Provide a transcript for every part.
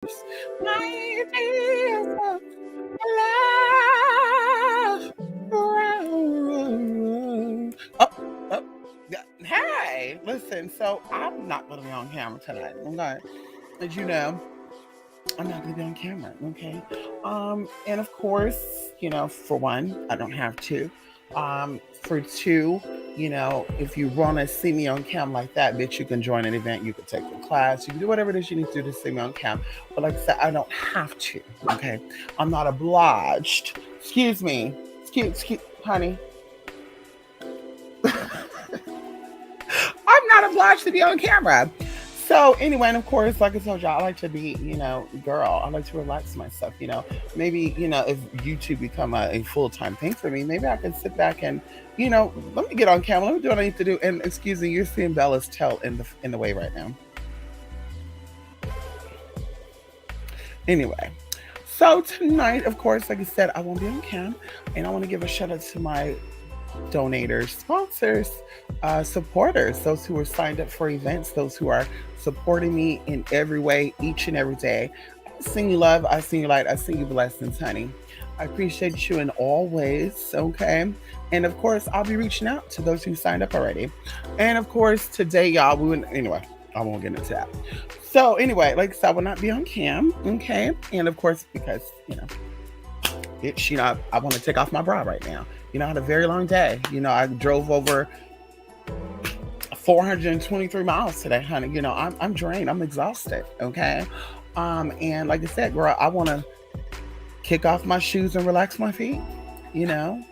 My tears of love. Oh, yeah. Hey, listen. So I'm not going to be on camera tonight. I'm not, as you know, I'm not going to be on camera. Okay. And of course, for one, I don't have to. For two, if you want to see me on cam like that, bitch, you can join an event, you can take a class, you can do whatever it is you need to do to see me on cam. But like I said, I don't have to. Okay. I'm not obliged. Excuse me. Excuse, honey. I'm not obliged to be on camera. So anyway, and of course, like I told y'all, I like to be, girl. I like to relax myself. Maybe if YouTube become a full-time thing for me, maybe I can sit back and, let me get on camera. Let me do what I need to do. And excuse me, you're seeing Bella's tail in the way right now. Anyway, so tonight, of course, like I said, I won't be on cam, and I want to give a shout out to my donators, sponsors, supporters, those who are signed up for events, those who are supporting me in every way, each and every day. I sing you love, I sing you light, I sing you blessings, honey. I appreciate you in all ways, okay? And of course, I'll be reaching out to those who signed up already. And of course, today, y'all, anyway, I won't get into that. So anyway, like I said, I will not be on cam, okay? And of course, because, bitch, I want to take off my bra right now. I had a very long day. I drove over 423 miles today, honey. I'm drained. I'm exhausted. Okay. And like I said, girl, I want to kick off my shoes and relax my feet, and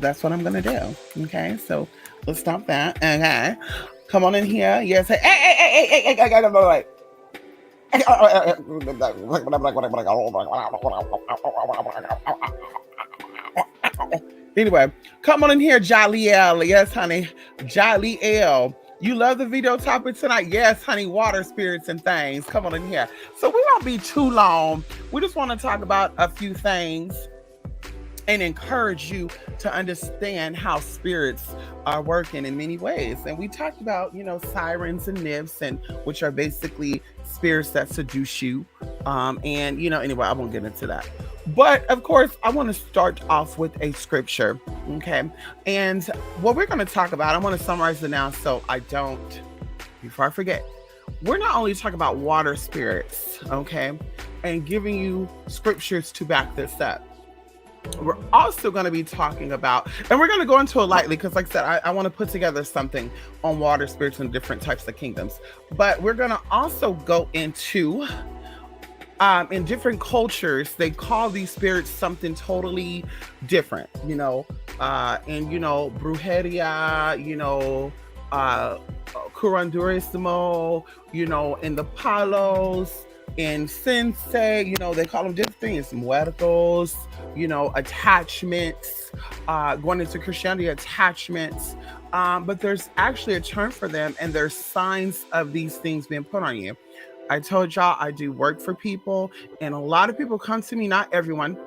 that's what I'm going to do. Okay. So let's stop that. Okay. Come on in here. Yes. Hey, Anyway, come on in here, Jaliel. Yes, honey. Jaliel. You love the video topic tonight? Yes, honey. Water spirits and things. Come on in here. So we won't be too long. We just want to talk about a few things and encourage you to understand how spirits are working in many ways. And we talked about, sirens and nymphs, and which are basically spirits that seduce you. Anyway, I won't get into that. But of course, I want to start off with a scripture. Okay. And what we're going to talk about, I want to summarize it now so I don't, before I forget, we're not only talking about water spirits, okay, and giving you scriptures to back this up. We're also going to be talking about, and we're going to go into it lightly because, like I said, I want to put together something on water spirits and different types of kingdoms. But we're going to also go into, in different cultures, they call these spirits something totally different, brujeria, curanderismo, in the palos, in sensei, they call them different things, muertos, attachments, going into Christianity, attachments. But there's actually a term for them, and there's signs of these things being put on you. I told y'all I do work for people, and a lot of people come to me, not everyone.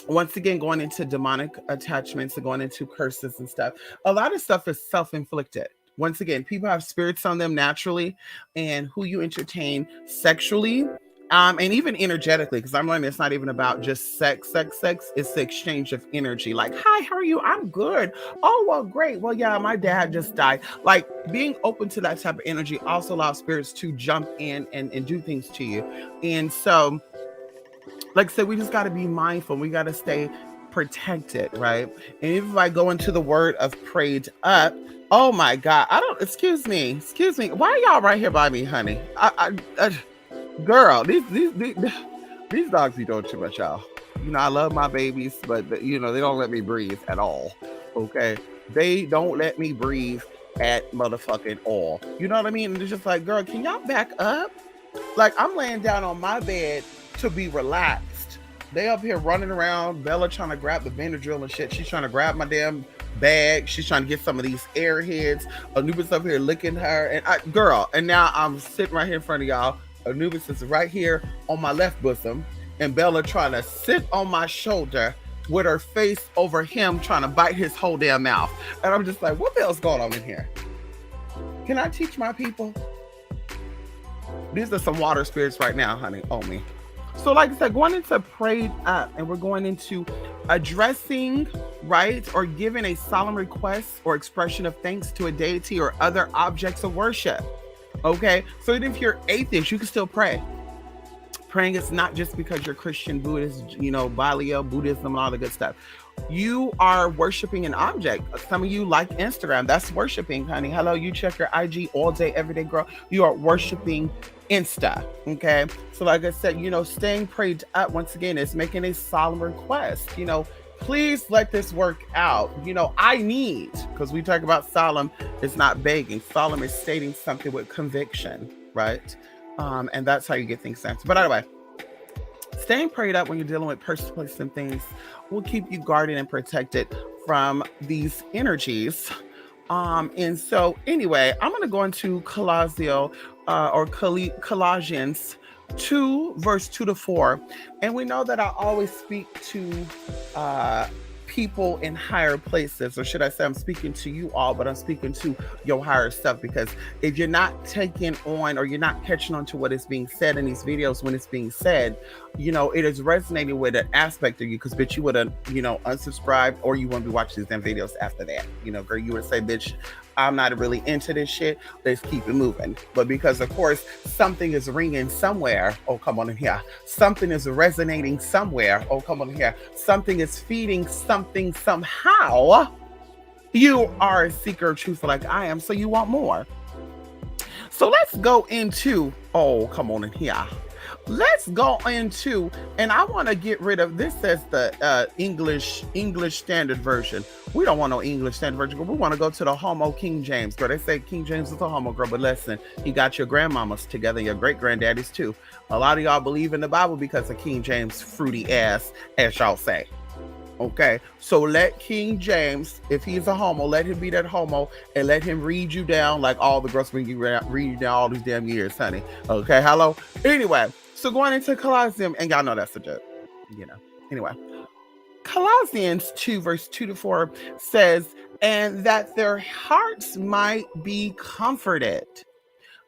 Once again, going into demonic attachments and going into curses and stuff. A lot of stuff is self-inflicted. Once again, people have spirits on them naturally, and who you entertain sexually, and even energetically, because I'm learning it's not even about just sex. It's the exchange of energy. Like, hi, how are you? I'm good. Oh, well, great. Well, yeah, my dad just died. Like, being open to that type of energy also allows spirits to jump in and do things to you. And so, like I said, we just got to be mindful. We got to stay protected, right? And if I go into the word of prayed up, oh my God, excuse me. Why are y'all right here by me, honey? Girl, these dogs be doing too much, y'all. I love my babies, but they don't let me breathe at all. Okay. They don't let me breathe at motherfucking all. You know what I mean? And it's just like, girl, can y'all back up? Like, I'm laying down on my bed to be relaxed. They up here running around. Bella trying to grab the Benadryl and shit. She's trying to grab my damn bag. She's trying to get some of these airheads. Anubis up here licking her. And now I'm sitting right here in front of y'all. Anubis is right here on my left bosom. And Bella trying to sit on my shoulder with her face over him, trying to bite his whole damn mouth. And I'm just like, what the hell's going on in here? Can I teach my people? These are some water spirits right now, honey. Oh me. So, like I said, going into prayed up, and we're going into addressing, right, or giving a solemn request or expression of thanks to a deity or other objects of worship. Okay, so even if you're atheist, you can still pray. Praying is not just because you're Christian, Buddhist, Balio, Buddhism, and all the good stuff. You are worshiping an object. Some of you like Instagram. That's worshiping, honey. Hello, you check your IG all day, every day, girl. You are worshiping Insta. Okay. So, like I said, staying prayed up once again is making a solemn request. Please let this work out. I need, because we talk about solemn, it's not begging. Solemn is stating something with conviction, right? And that's how you get things answered. But anyway, staying prayed up when you're dealing with personal places and things will keep you guarded and protected from these energies. And so anyway, I'm going to go into Colossians 2, verse 2 to 4. And we know that I always speak to people in higher places, or should I say I'm speaking to you all, but I'm speaking to your higher self, because if you're not taking on, or you're not catching on to what is being said in these videos when it's being said, it is resonating with an aspect of you, because bitch, you would have, unsubscribed, or you won't be watching these damn videos after that. Girl, you would say, bitch, I'm not really into this shit. Let's keep it moving. But because, of course, something is ringing somewhere. Oh, come on in here. Something is resonating somewhere. Oh, come on in here. Something is feeding something somehow. You are a seeker of truth like I am, so you want more. So let's go into, oh, come on in here. Let's go into, and I want to get rid of, this says the English Standard Version. We don't want no English Standard Version, but we want to go to the Homo King James. Girl, they say King James is a homo, girl, but listen, he got your grandmamas together, your great-granddaddies too. A lot of y'all believe in the Bible because of King James' fruity ass, as y'all say. Okay, so let King James, if he's a homo, let him be that homo, and let him read you down like all the girls been read you down all these damn years, honey. Okay, hello? Anyway, so going into Colossians, and y'all know that's a joke, Anyway, Colossians 2, verse 2 to 4 says, and that their hearts might be comforted,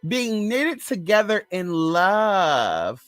being knitted together in love,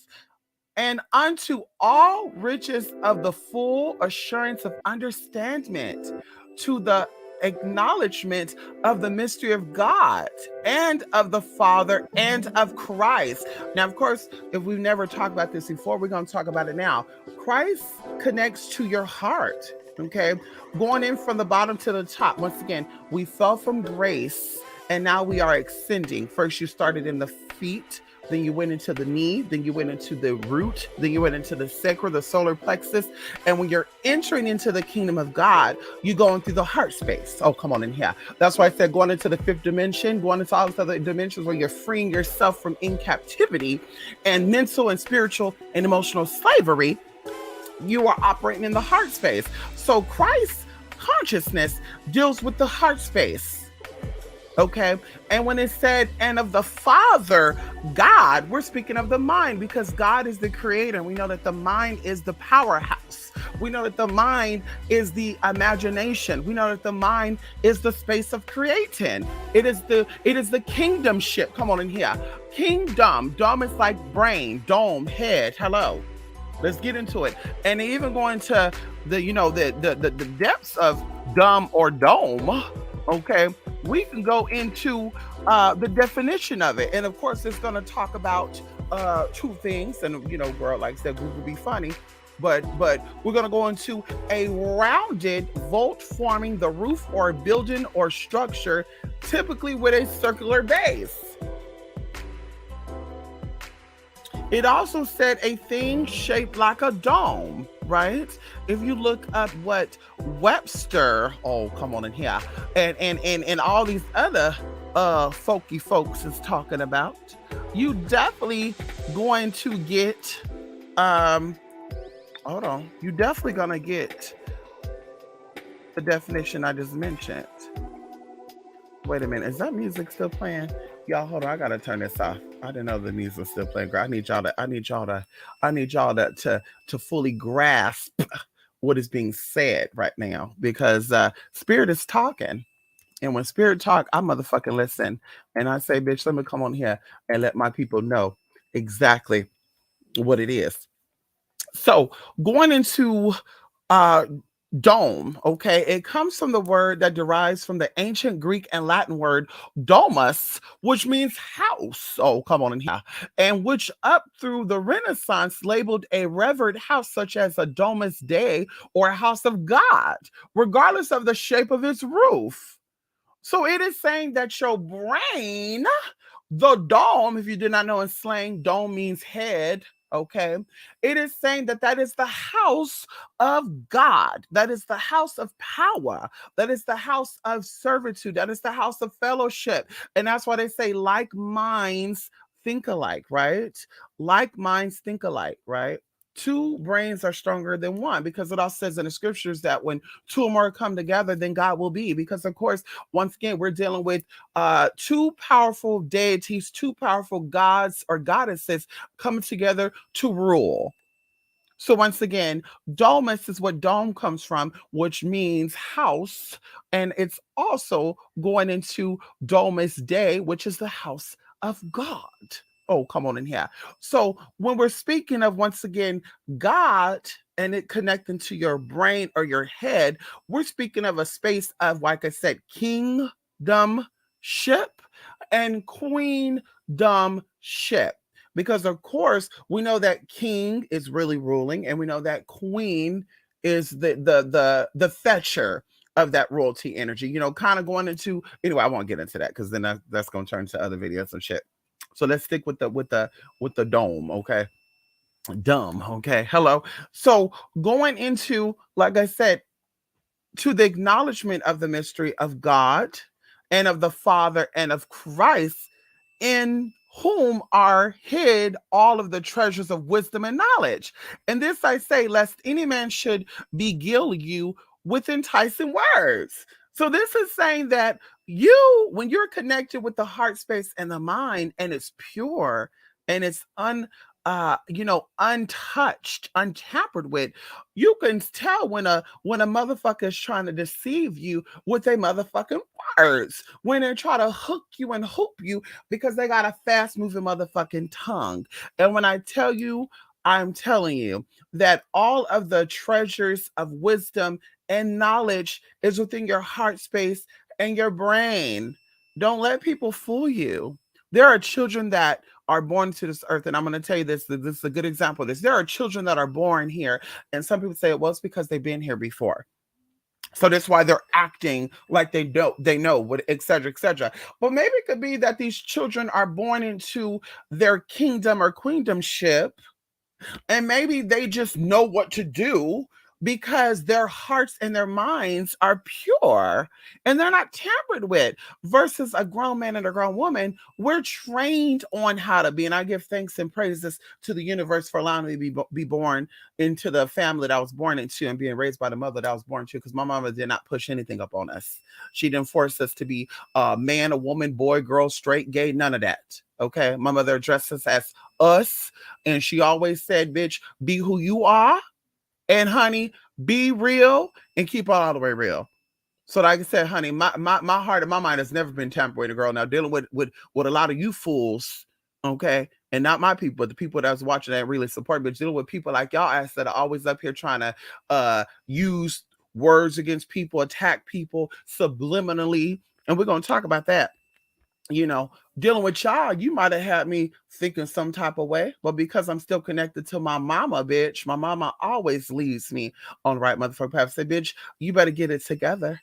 and unto all riches of the full assurance of understanding, to the acknowledgement of the mystery of God and of the Father and of Christ. Now, of course, if we've never talked about this before, we're going to talk about it now. Christ connects to your heart, okay? Going in from the bottom to the top. Once again, we fell from grace, and now we are ascending. First, you started in the feet, then you went into the knee, then you went into the root, then you went into the sacral, the solar plexus. And when you're entering into the kingdom of God, you're going through the heart space. Oh, come on in here. That's why I said going into the fifth dimension, going into all these other dimensions where you're freeing yourself from in captivity and mental and spiritual and emotional slavery. You are operating in the heart space. So Christ's consciousness deals with the heart space. Okay. And when it said, and of the Father, God, we're speaking of the mind, because God is the creator. And we know that the mind is the powerhouse. We know that the mind is the imagination. We know that the mind is the space of creating. It is the kingdom ship. Come on in here. Kingdom. Dome is like brain, dome, head. Hello. Let's get into it. And even going to the depths of dumb or dome. Okay, we can go into the definition of it. And of course, it's going to talk about two things. And, girl, like I said, Google be funny. But we're going to go into a rounded vault forming the roof or building or structure, typically with a circular base. It also said a thing shaped like a dome, right? If you look up what Webster, oh, come on in here, and all these other folky folks is talking about, you definitely going to get, hold on, you definitely gonna get the definition I just mentioned. Wait a minute, is that music still playing? Y'all, hold on, I gotta turn this off. I didn't know the music was still playing. I need y'all to fully grasp what is being said right now, because Spirit is talking. And when spirit talk, I motherfucking listen. And I say, bitch, let me come on here and let my people know exactly what it is. So going into uh dome, okay, it comes from the word that derives from the ancient Greek and Latin word domus, which means house. Oh, come on in here. And which up through the Renaissance labeled a revered house such as a domus dei or a house of God, regardless of the shape of its roof. So it is saying that your brain, the dome, if you did not know in slang, dome means head. Okay. It is saying that that is the house of God. That is the house of power. That is the house of servitude. That is the house of fellowship. And that's why they say like minds think alike, right? Like minds think alike, right? Two brains are stronger than one because it all says in the scriptures that when two or more come together, then God will be. Because, of course, once again, we're dealing with two powerful deities, two powerful gods or goddesses coming together to rule. So once again, domus is what dome comes from, which means house, and it's also going into domus dei, which is the house of God. Oh, come on in here. So when we're speaking of once again God and it connecting to your brain or your head, we're speaking of a space of, like I said, kingdomship and queendomship, because of course we know that king is really ruling and we know that queen is the fetcher of that royalty energy, kind of going into, anyway, I won't get into that because then that's going to turn to other videos and shit. So let's stick with the dome. Okay, dumb. Okay, hello. So going into, like I said, to the acknowledgement of the mystery of God and of the Father and of Christ, in whom are hid all of the treasures of wisdom and knowledge. And this I say, lest any man should beguile you with enticing words. So this is saying that you, when you're connected with the heart space and the mind, and it's pure and it's untouched, untampered with, you can tell when a motherfucker is trying to deceive you with a motherfucking words, when they try to hook you and hoop you because they got a fast moving motherfucking tongue. And when I tell you, I'm telling you that all of the treasures of wisdom and knowledge is within your heart space and your brain. Don't let people fool you. There are children that are born to this earth, and I'm going to tell you this. This is a good example of this. There are children that are born here, and some people say, well, it's because they've been here before. So that's why they're acting like they know what, et cetera, et cetera. But maybe it could be that these children are born into their kingdom or queendomship, and maybe they just know what to do because their hearts and their minds are pure and they're not tampered with, versus a grown man and a grown woman. We're trained on how to be, and I give thanks and praises to the universe for allowing me to be born into the family that I was born into and being raised by the mother that I was born to, because my mama did not push anything up on us. She didn't force us to be a man, a woman, boy, girl, straight, gay, none of that. Okay, my mother addressed us as us, and she always said, bitch, be who you are. And honey, be real and keep on all the way real. So like I said, honey, my heart and my mind has never been tampered with, a girl. Now dealing with a lot of you fools, okay, and not my people, but the people that was watching that really support, but dealing with people like y'all ass that are always up here trying to use words against people, attack people subliminally. And we're gonna talk about that. you know, Dealing with y'all, you might have had me thinking some type of way, but because I'm still connected to my mama, bitch, my mama always leads me on the right motherfucker path. Say, bitch, you better get it together.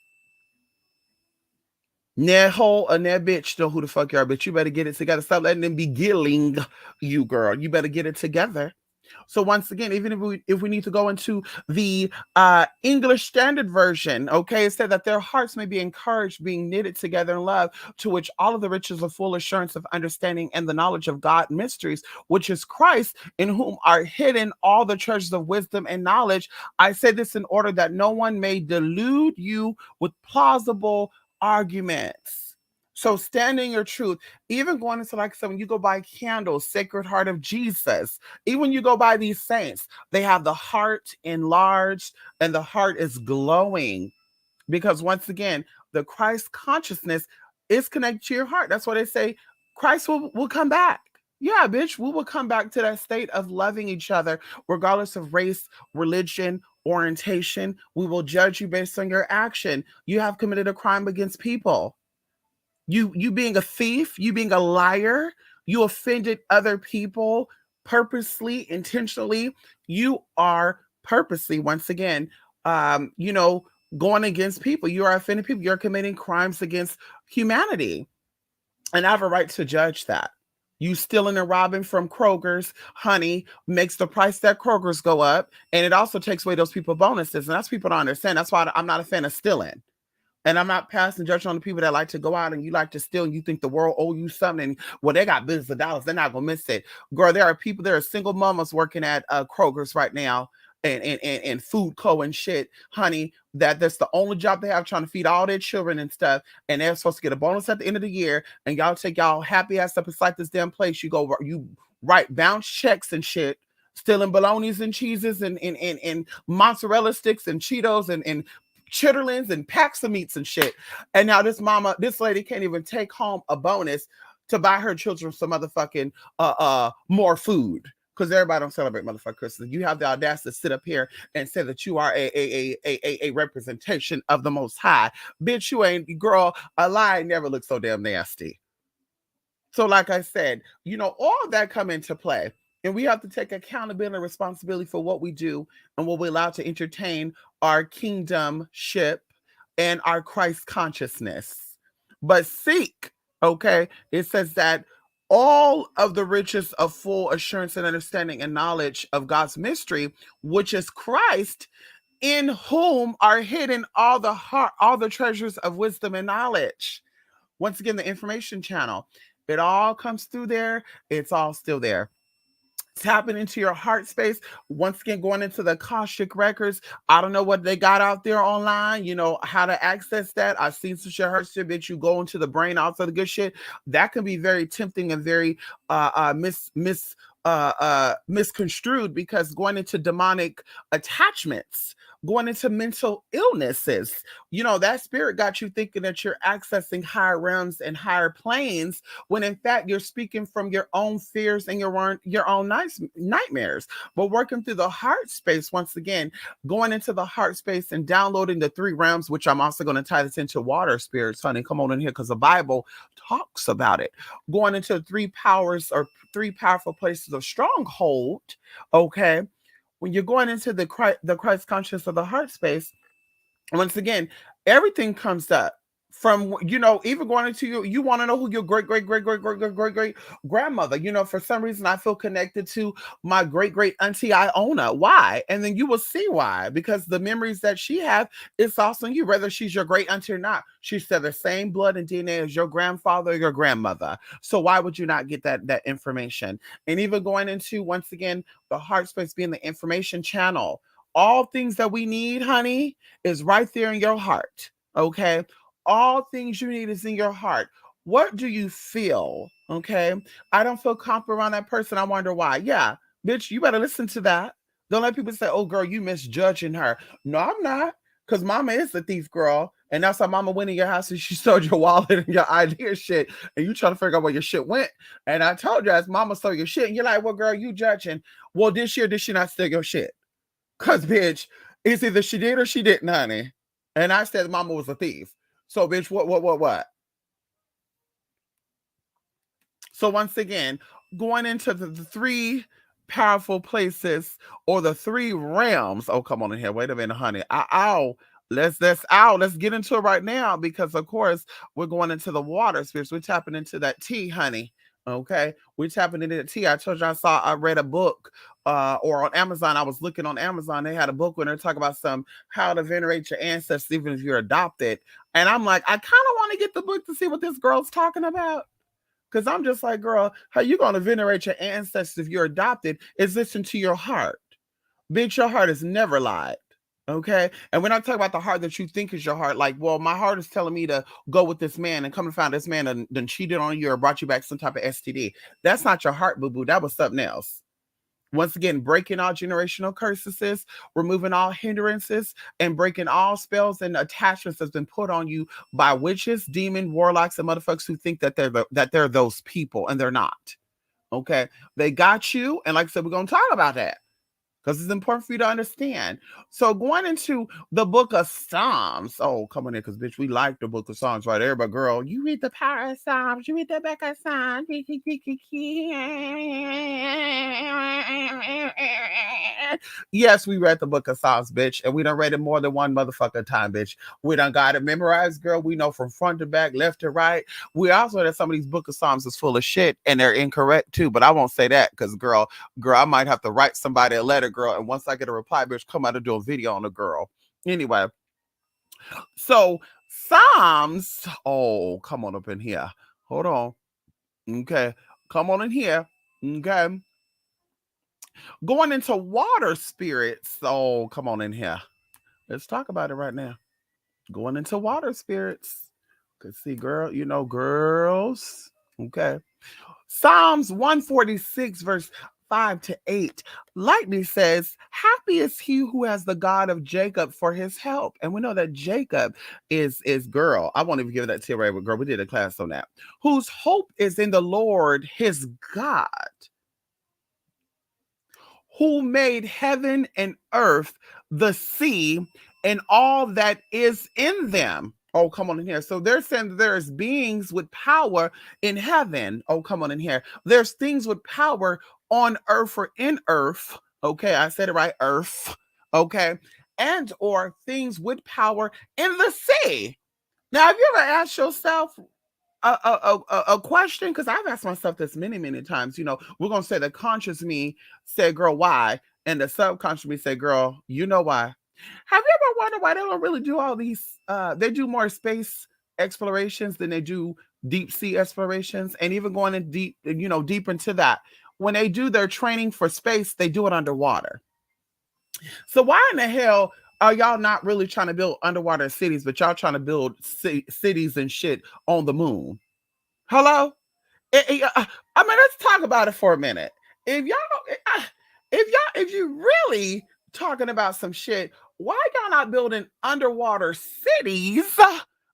That hoe and that bitch know who the fuck you are, bitch. You better get it together. Stop letting them be gilling you, girl. You better get it together. So once again, even if we need to go into the English Standard Version, okay, it said that their hearts may be encouraged, being knitted together in love, to which all of the riches of full assurance of understanding and the knowledge of God mysteries, which is Christ, in whom are hidden all the treasures of wisdom and knowledge. I say this in order that no one may delude you with plausible arguments. So standing your truth, even going into, like I said, when you go buy candles, Sacred Heart of Jesus, even when you go by these saints, they have the heart enlarged and the heart is glowing, because once again, the Christ consciousness is connected to your heart. That's why they say Christ will come back. Yeah, bitch, we will come back to that state of loving each other, regardless of race, religion, orientation. We will judge you based on your action. You have committed a crime against people. You being a thief, you being a liar, you offended other people purposely, intentionally. You are purposely, once again, you know, going against people. You are offending people. You're committing crimes against humanity. And I have a right to judge that. You stealing and robbing from Kroger's, honey, makes the price that Kroger's go up. And it also takes away those people bonuses. And that's people don't understand. That's why I'm not a fan of stealing. And I'm not passing judgment on the people that like to go out and you like to steal and you think the world owe you something. Well, they got billions of dollars. They're not going to miss it. Girl, there are single mamas working at Kroger's right now and Food Co. and shit, honey, that's the only job they have, trying to feed all their children and stuff. And they're supposed to get a bonus at the end of the year. And y'all take y'all happy ass up inside this damn place. You write bounce checks and shit, stealing bolognas and cheeses and mozzarella sticks and Cheetos and chitterlings and packs of meats and shit. And now this lady can't even take home a bonus to buy her children some motherfucking more food. Because everybody don't celebrate motherfucking Christmas. You have the audacity to sit up here and say that you are a representation of the Most High. Bitch, you ain't, girl, a lie never looks so damn nasty. So like I said, all of that come into play. And we have to take accountability and responsibility for what we do and what we allow to entertain our kingdomship and our Christ consciousness. But seek, okay, it says that all of the riches of full assurance and understanding and knowledge of God's mystery, which is Christ, in whom are hidden all the treasures of wisdom and knowledge. Once again, the information channel. It all comes through there. It's all still there. Tapping into your heart space, once again going into the Akashic records. I don't know what they got out there online, how to access that. I've seen some shit, heard shit, bitch, you go into the brain, also the good shit. That can be very tempting and very misconstrued, because going into demonic attachments, going into mental illnesses, that spirit got you thinking that you're accessing higher realms and higher planes, when in fact you're speaking from your own fears and your own nightmares. But working through the heart space, once again, going into the heart space and downloading the 3 realms, which I'm also going to tie this into water spirits, honey. Come on in here, because the Bible talks about it. Going into 3 powers or 3 powerful places of stronghold, okay? When you're going into the Christ consciousness of the heart space, once again, everything comes up from, even going into you want to know who your great grandmother, for some reason I feel connected to my great auntie Iona. Why? And then you will see why, because the memories that she have, it's also you, whether she's your great auntie or not. She's the same blood and DNA as your grandfather or your grandmother. So why would you not get that information? And even going into, once again, the heart space being the information channel. All things that we need, honey, is right there in your heart. Okay. All things you need is in your heart. What do you feel? Okay. I don't feel comfortable around that person. I wonder why. Yeah, bitch, you better listen to that. Don't let people say, oh, girl, you misjudging her. No, I'm not. Because mama is the thief, girl. And that's how mama went in your house and she stole your wallet and your ID or shit. And you trying to figure out where your shit went. And I told you, as mama stole your shit. And you're like, well, girl, you judging. Well, did she or did she not steal your shit? Because, bitch, it's either she did or she didn't, honey. And I said mama was a thief. So, bitch, what? So, once again, going into the 3 powerful places or the 3 realms. Oh, come on in here. Wait a minute, honey. Let's get into it right now, because, of course, we're going into the water spirits. We're tapping into that tea, honey. Okay, we're tapping into the tea. I told you I read a book, or on Amazon. I was looking on Amazon. They had a book when they're talking about how to venerate your ancestors, even if you're adopted. And I'm like, I kind of want to get the book to see what this girl's talking about. Because I'm just like, girl, how you going to venerate your ancestors if you're adopted? Is listen to your heart. Bitch, your heart has never lied. Okay. And we're not talking about the heart that you think is your heart. Like, well, my heart is telling me to go with this man, and come to find this man done cheated on you or brought you back some type of STD. That's not your heart, boo-boo. That was something else. Once again, breaking all generational curses, removing all hindrances, and breaking all spells and attachments that's been put on you by witches, demon, warlocks, and motherfuckers who think that they're those people and they're not. Okay, they got you, and like I said, we're gonna talk about that because it's important for you to understand. So going into the book of Psalms. Oh, come on in, because bitch, we like the book of Psalms right there. But girl, you read the power of Psalms, you read the book of Psalms. Yes, we read the book of Psalms, bitch, and we done read it more than one motherfucking time, bitch. We done got it memorized, girl. We know from front to back, left to right. We also know that some of these book of Psalms is full of shit and they're incorrect too. But I won't say that because girl, I might have to write somebody a letter, girl. And once I get a reply, bitch, come out and do a video on the girl. Anyway, so Psalms. Oh, come on up in here. Hold on. Okay. Come on in here. Okay. Going into water spirits. Oh, come on in here. Let's talk about it right now. Going into water spirits. Cause see, girl, girls. Okay. Psalms 146, verse 5 to 8, lightly says, happy is he who has the God of Jacob for his help. And we know that Jacob is girl. I won't even give that to you, right? But girl, we did a class on that. Whose hope is in the Lord, his God, who made heaven and earth, the sea, and all that is in them. Oh, come on in here. So they're saying that there's beings with power in heaven. Oh, come on in here. There's things with power on earth or in earth. Okay, I said it right, earth. Okay. And or things with power in the sea. Now, have you ever asked yourself, a question, because I've asked myself this many, many times. We're gonna say the conscious me said, "Girl, why?" And the subconscious me said, "Girl, you know why." Have you ever wondered why they don't really do all these? They do more space explorations than they do deep sea explorations, and even going in deep, deep into that. When they do their training for space, they do it underwater. So why in the hell are y'all not really trying to build underwater cities, but y'all trying to build cities and shit on the moon? Hello? I mean, let's talk about it for a minute. If y'all, if you really talking about some shit, why y'all not building underwater cities?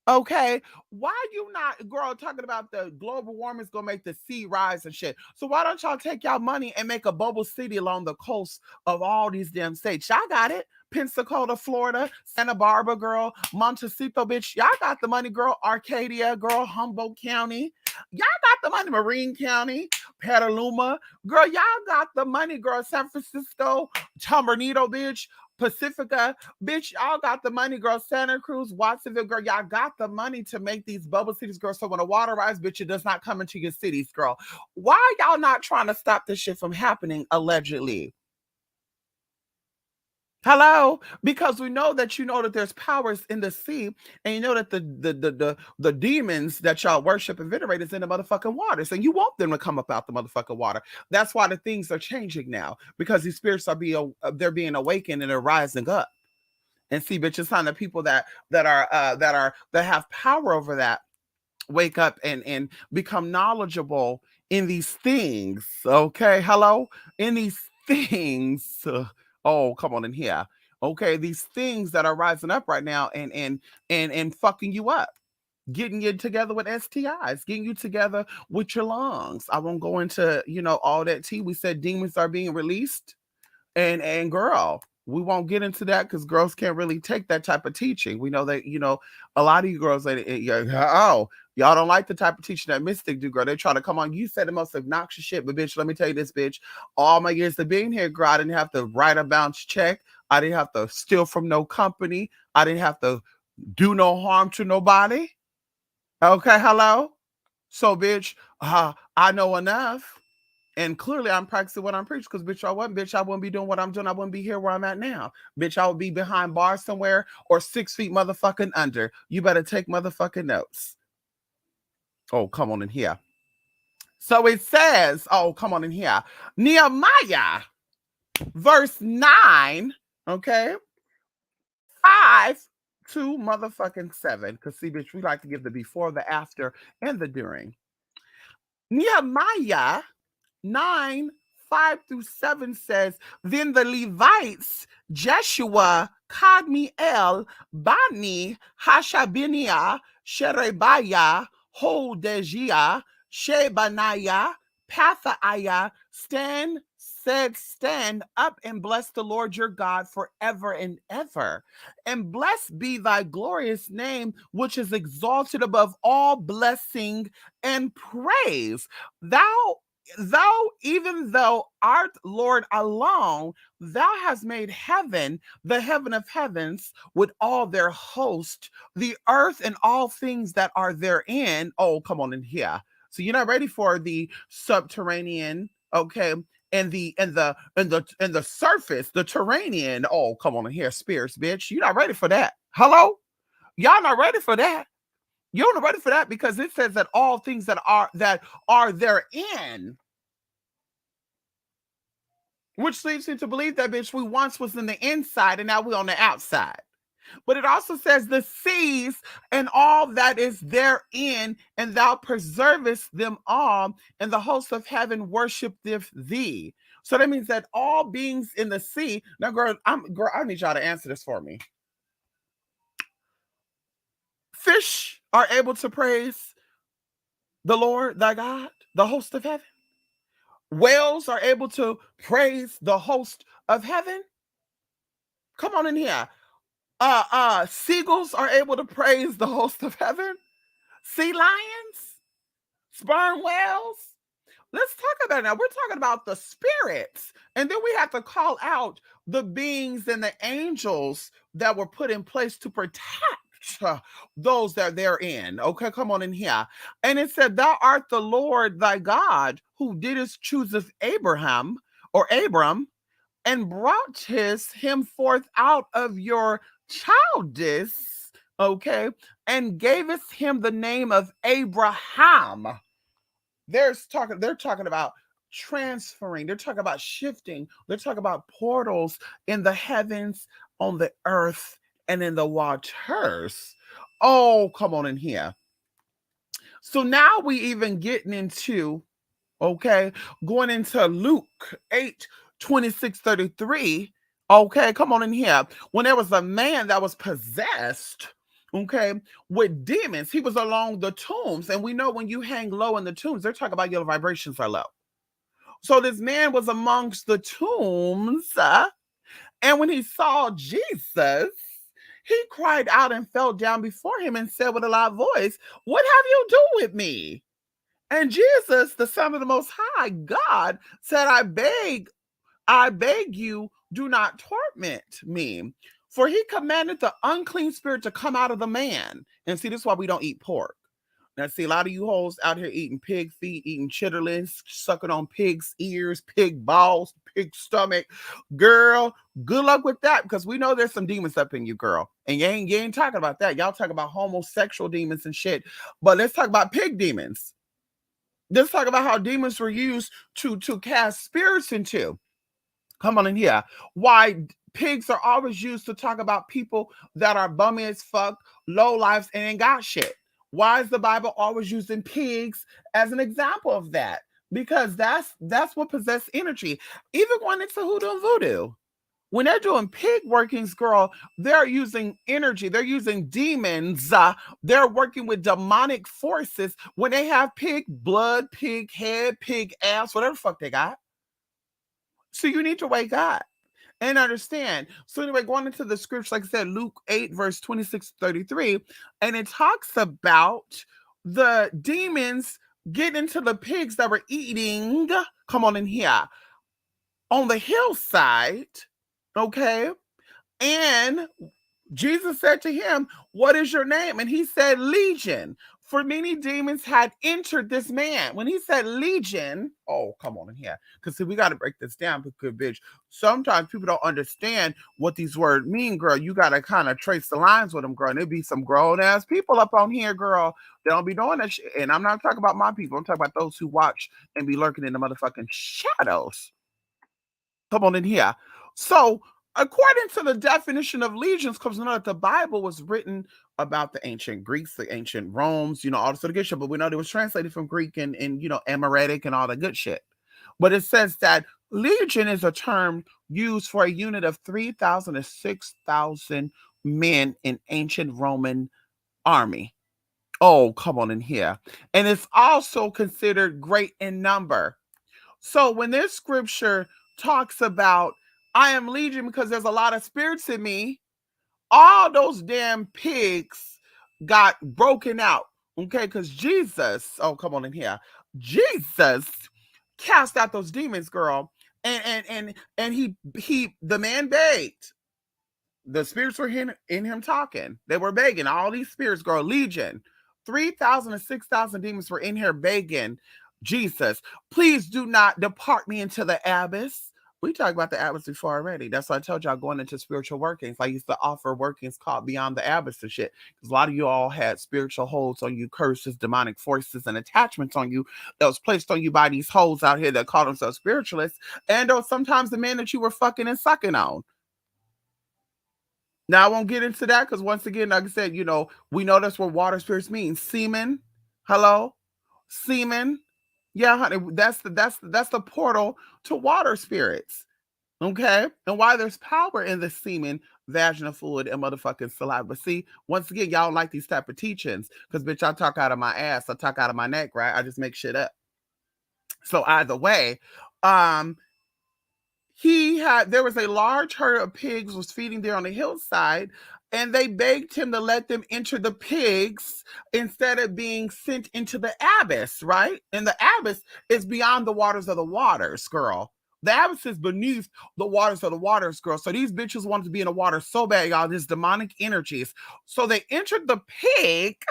Okay, why you not, girl, talking about the global warming is gonna make the sea rise and shit? So why don't y'all take y'all money and make a bubble city along the coast of all these damn states? Y'all got it. Pensacola, Florida, Santa Barbara, girl, Montecito, bitch. Y'all got the money, girl. Arcadia, girl, Humboldt County. Y'all got the money, Marine County, Petaluma. Girl, y'all got the money, girl. San Francisco, Tombernito, bitch. Pacifica, bitch, y'all got the money, girl. Santa Cruz, Watsonville, girl, y'all got the money to make these bubble cities, girl. So when the water rises, bitch, it does not come into your cities, girl. Why y'all not trying to stop this shit from happening, allegedly? Hello, because we know that there's powers in the sea, and you know that the demons that y'all worship and venerate is in the motherfucking waters, and you want them to come up out the motherfucking water. That's why the things are changing now, because these spirits are they're being awakened and they're rising up. And see, bitch, it's time that people that have power over that wake up and become knowledgeable in these things. Okay, hello, in these things. Oh, come on in here. Okay, these things that are rising up right now and fucking you up, getting you together with STIs, getting you together with your lungs. I won't go into all that tea. We said demons are being released, and girl, we won't get into that because girls can't really take that type of teaching. We know that a lot of you girls oh, y'all don't like the type of teaching that Mystic do, girl. They try to come on. You said the most obnoxious shit, but bitch, let me tell you this, bitch. All my years of being here, girl, I didn't have to write a bounce check. I didn't have to steal from no company. I didn't have to do no harm to nobody. Okay, hello. So, bitch, I know enough. And clearly I'm practicing what I'm preaching, because bitch, I wouldn't be doing what I'm doing. I wouldn't be here where I'm at now. Bitch, I would be behind bars somewhere or 6 feet motherfucking under. You better take motherfucking notes. Oh, come on in here. So it says, oh, come on in here. Nehemiah, verse 9, okay? 5 to motherfucking 7. Because see, bitch, we like to give the before, the after, and the during. Nehemiah 9, 5-7 says, then the Levites, Jeshua, Kadmiel, Bani, Hashabiniah, Sherebiah, Hodejiah, Shebaniah, Pathaiah, stand up and bless the Lord your God forever and ever. And blessed be thy glorious name, which is exalted above all blessing and praise. Even though art Lord alone, thou hast made heaven, the heaven of heavens, with all their host, the earth and all things that are therein. Oh, come on in here. So you're not ready for the subterranean, okay? And the surface, the terranean. Oh, come on in here, spirits, bitch. You're not ready for that. Hello? Y'all not ready for that. You're not ready for that because it says that all things that are therein, which leads me to believe that bitch we once was in the inside and now we're on the outside. But it also says the seas and all that is therein, and thou preservest them all, and the host of heaven worshipeth thee. So that means that all beings in the sea. Now, girl, I need y'all to answer this for me. Fish are able to praise the Lord thy God, the host of heaven. Whales are able to praise the host of heaven. Come on in here. Seagulls are able to praise the host of heaven. Sea lions, sperm whales. Let's talk about it now. We're talking about the spirits. And then we have to call out the beings and the angels that were put in place to protect those that they're in. Okay, come on in here. And it said, thou art the Lord thy God, who didst chooseth Abraham or Abram, and brought him forth out of your childish, okay, and gavest him the name of Abraham. They're talking about transferring, they're talking about shifting, they're talking about portals in the heavens, on the earth, and in the waters. Oh, come on in here. So now we even getting into, okay, going into Luke 8:26-33. Okay, come on in here. When there was a man that was possessed, okay, with demons, he was along the tombs. And we know when you hang low in the tombs, they're talking about your vibrations are low. So this man was amongst the tombs, and when he saw Jesus, he cried out and fell down before him and said with a loud voice, what have you to do with me? And Jesus, the Son of the Most High God, said, I beg you, do not torment me. For he commanded the unclean spirit to come out of the man. And see, this is why we don't eat pork. Now, see, a lot of you hoes out here eating pig feet, eating chitterlings, sucking on pig's ears, pig balls, pig stomach. Girl, good luck with that, because we know there's some demons up in you, girl. And you ain't talking about that. Y'all talk about homosexual demons and shit. But let's talk about pig demons. Let's talk about how demons were used to cast spirits into. Come on in here. Why pigs are always used to talk about people that are bummy as fuck, low lives, and ain't got shit. Why is the Bible always using pigs as an example of that? Because that's what possessed energy. Even going into hoodoo and voodoo. When they're doing pig workings, girl, they're using energy. They're using demons. They're working with demonic forces when they have pig blood, pig head, pig ass, whatever the fuck they got. So you need to wake up and understand. So anyway, going into the scripture, like I said, Luke 8, verse 26-33, and it talks about the demons getting into the pigs that were eating, come on in here, on the hillside, okay? And Jesus said to him, what is your name? And he said, Legion. For many demons had entered this man. When he said legion, oh, come on in here. Because see, we got to break this down because, bitch, sometimes people don't understand what these words mean, girl. You got to kind of trace the lines with them, girl. And there'd be some grown-ass people up on here, girl. They don't be doing that shit. And I'm not talking about my people. I'm talking about those who watch and be lurking in the motherfucking shadows. Come on in here. So, according to the definition of legions, because we know that the Bible was written about the ancient Greeks, the ancient Romes, all this sort of good shit, but we know it was translated from Greek and Amoritic and all that good shit. But it says that Legion is a term used for a unit of 3,000 to 6,000 men in ancient Roman army. Oh, come on in here. And it's also considered great in number. So when this scripture talks about, I am legion because there's a lot of spirits in me, all those damn pigs got broken out. Okay, because Jesus, oh, come on in here. Jesus cast out those demons, girl. And he the man begged. The spirits were in him talking. They were begging. All these spirits, girl, legion. 3,000 to 6,000 demons were in here begging Jesus, please do not depart me into the abyss. We talked about the abyss before already. That's why I told y'all going into spiritual workings. I used to offer workings called Beyond the Abyss and shit. Because a lot of you all had spiritual holds on you, curses, demonic forces, and attachments on you that was placed on you by these hoes out here that call themselves spiritualists. And sometimes the men that you were fucking and sucking on. Now I won't get into that because once again, like I said, we know that's what water spirits mean. Semen. Hello? Semen. Yeah, honey, that's the portal to water spirits. Okay? And why there's power in the semen, vaginal fluid, and motherfucking saliva. But see, once again, y'all don't like these type of teachings. Because bitch, I talk out of my ass, I talk out of my neck, right? I just make shit up. So either way, um, there was a large herd of pigs was feeding there on the hillside, and they begged him to let them enter the pigs instead of being sent into the abyss, right? And the abyss is beyond the waters of the waters, girl. The abyss is beneath the waters of the waters, girl. So these bitches wanted to be in the water so bad, y'all, these demonic energies. So they entered the pig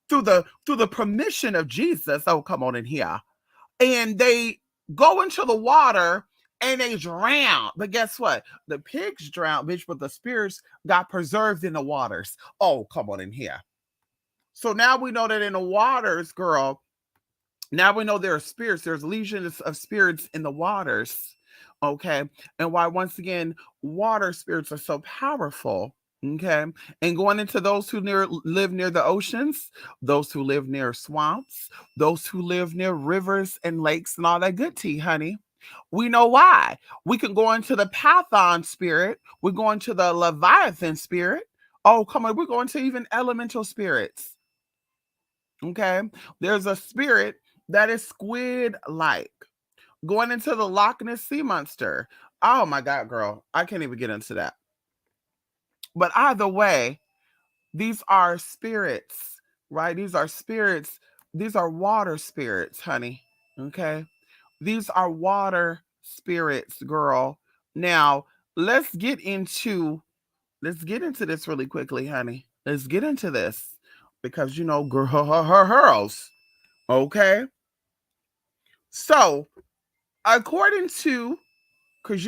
through the permission of Jesus. Oh, come on in here. And they go into the water and they drown. But guess what? The pigs drown, bitch, but the spirits got preserved in the waters. Oh, come on in here. So now we know that in the waters, girl, now we know there are spirits. There's legions of spirits in the waters. Okay. And why, once again, water spirits are so powerful. Okay. And going into those who live near the oceans, those who live near swamps, those who live near rivers and lakes and all that good tea, honey. We know why. We can go into the Python spirit. We're going to the Leviathan spirit. Oh, come on. We're going to even elemental spirits. Okay. There's a spirit that is squid like. Going into the Loch Ness sea monster. Oh my God, girl. I can't even get into that. But either way, these are spirits, right? These are spirits. These are water spirits, honey. Okay. These are water spirits, girl. Now, let's get into this really quickly, honey. Let's get into this because girls. Okay. So, according to, because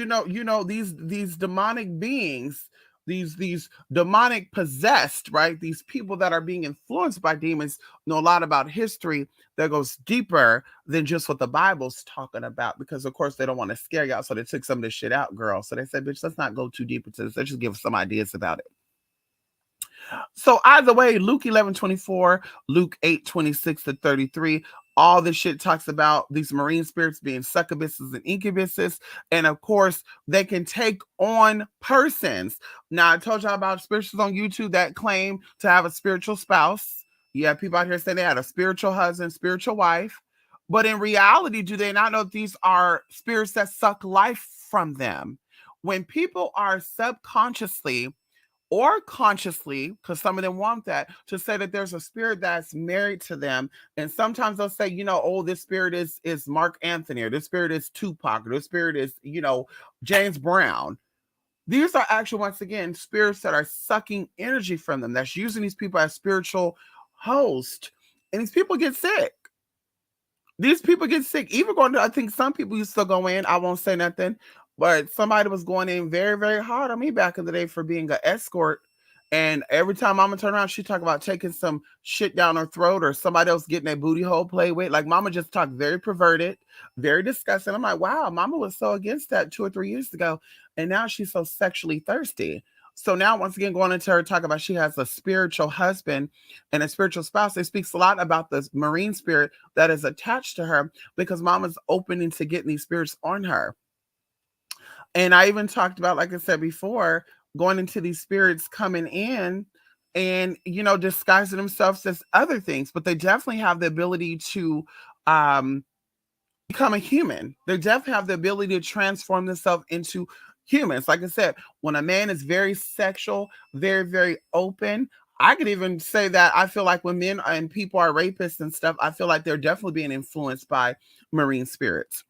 these demonic beings, these demonic possessed, right? These people that are being influenced by demons know a lot about history that goes deeper than just what the Bible's talking about, because of course they don't want to scare y'all, so they took some of this shit out, girl. So they said, bitch, let's not go too deep into this, let's just give us some ideas about it. So either way, Luke 11:24, Luke 8:26 to 33, all this shit talks about these marine spirits being succubuses and incubuses. And of course, they can take on persons. Now, I told y'all about spirituals on YouTube that claim to have a spiritual spouse. You have people out here saying they had a spiritual husband, spiritual wife. But in reality, do they not know that these are spirits that suck life from them? When people are subconsciously or consciously, because some of them want that, to say that there's a spirit that's married to them. And sometimes they'll say, oh, this spirit is Mark Anthony, or this spirit is Tupac, or this spirit is, James Brown. These are actually, once again, spirits that are sucking energy from them, that's using these people as spiritual hosts. And these people get sick. These people get sick. Even going to, I think some people used to go in, I won't say nothing, but somebody was going in very, very hard on me back in the day for being an escort. And every time Mama turned around, she talked about taking some shit down her throat or somebody else getting a booty hole played with. Like Mama just talked very perverted, very disgusting. I'm like, wow, Mama was so against that 2 or 3 years ago. And now she's so sexually thirsty. So now, once again, going into her talk about she has a spiritual husband and a spiritual spouse, it speaks a lot about the marine spirit that is attached to her, because Mama's opening to getting these spirits on her. And I even talked about, like I said before, going into these spirits coming in and, disguising themselves as other things, but they definitely have the ability to um, become a human. They definitely have the ability to transform themselves into humans. Like I said, when a man is very sexual, very, very open, I could even say that I feel like when men and people are rapists and stuff, I feel like they're definitely being influenced by marine spirits.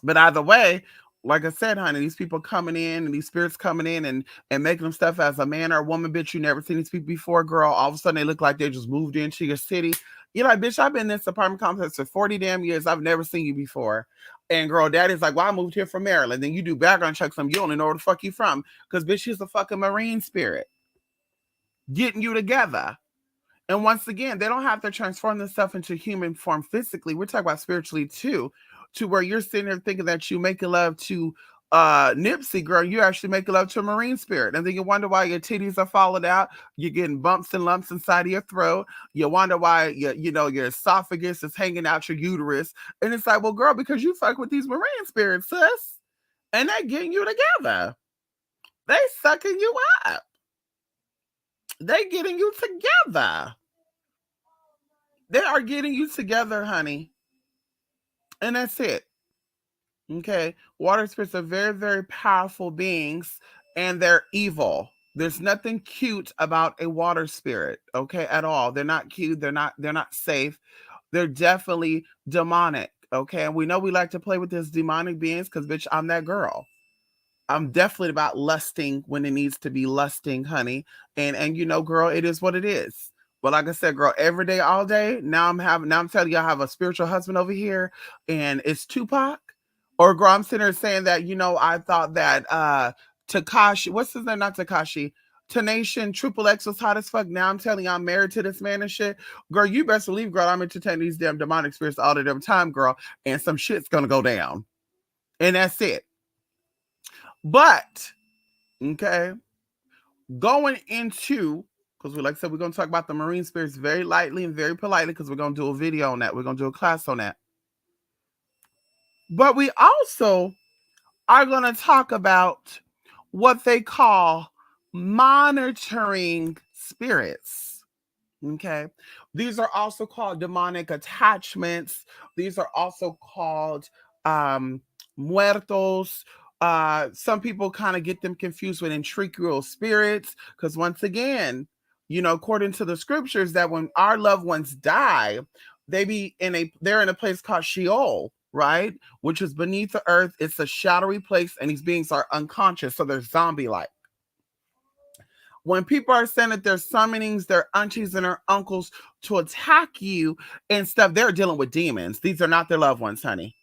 But either way, like I said, honey, these people coming in and these spirits coming in and making them stuff as a man or a woman, bitch. You never seen these people before, girl. All of a sudden they look like they just moved into your city. You're like, bitch, I've been in this apartment complex for 40 damn years. I've never seen you before. And girl, daddy's like, well, I moved here from Maryland. Then you do background checks on them. You only know where the fuck you from. Because bitch, she's a fucking marine spirit getting you together. And once again, they don't have to transform themselves into human form physically. We're talking about spiritually too, to where you're sitting there thinking that you making love to Nipsey, girl, you actually making love to a marine spirit. And then you wonder why your titties are falling out, you're getting bumps and lumps inside of your throat. You wonder why your esophagus is hanging out your uterus. And it's like, well, girl, because you fuck with these marine spirits, sis. And they getting you together. They sucking you up. They getting you together. They are getting you together, honey. And that's it. Okay. Water spirits are very, very powerful beings and they're evil. There's nothing cute about a water spirit, okay, at all. They're not cute. They're not safe. They're definitely demonic. Okay. And we know we like to play with these demonic beings because bitch, I'm that girl. I'm definitely about lusting when it needs to be lusting, honey. And girl, it is what it is. But like I said, girl, every day, all day. Now I'm telling you, I have a spiritual husband over here, and it's Tupac. Or girl, I'm sitting there saying that, I thought that Takashi, what's his name? Not Takashi. Tanation Triple X was hot as fuck. Now I'm telling you, I'm married to this man and shit. Girl, you best believe, girl, I'm entertaining these damn demonic spirits all the damn time, girl. And some shit's gonna go down. And that's it. But okay, going into, because we like I said, we're gonna talk about the marine spirits very lightly and very politely because we're gonna do a video on that. We're gonna do a class on that. But we also are gonna talk about what they call monitoring spirits. Okay. These are also called demonic attachments. These are also called muertos. Some people kind of get them confused with intrigual spirits because once again, according to the scriptures, that when our loved ones die, they're in a place called Sheol, right? Which is beneath the earth. It's a shadowy place, and these beings are unconscious, so they're zombie-like. When people are saying that they're summonings, their aunties and their uncles to attack you and stuff, they're dealing with demons. These are not their loved ones, honey.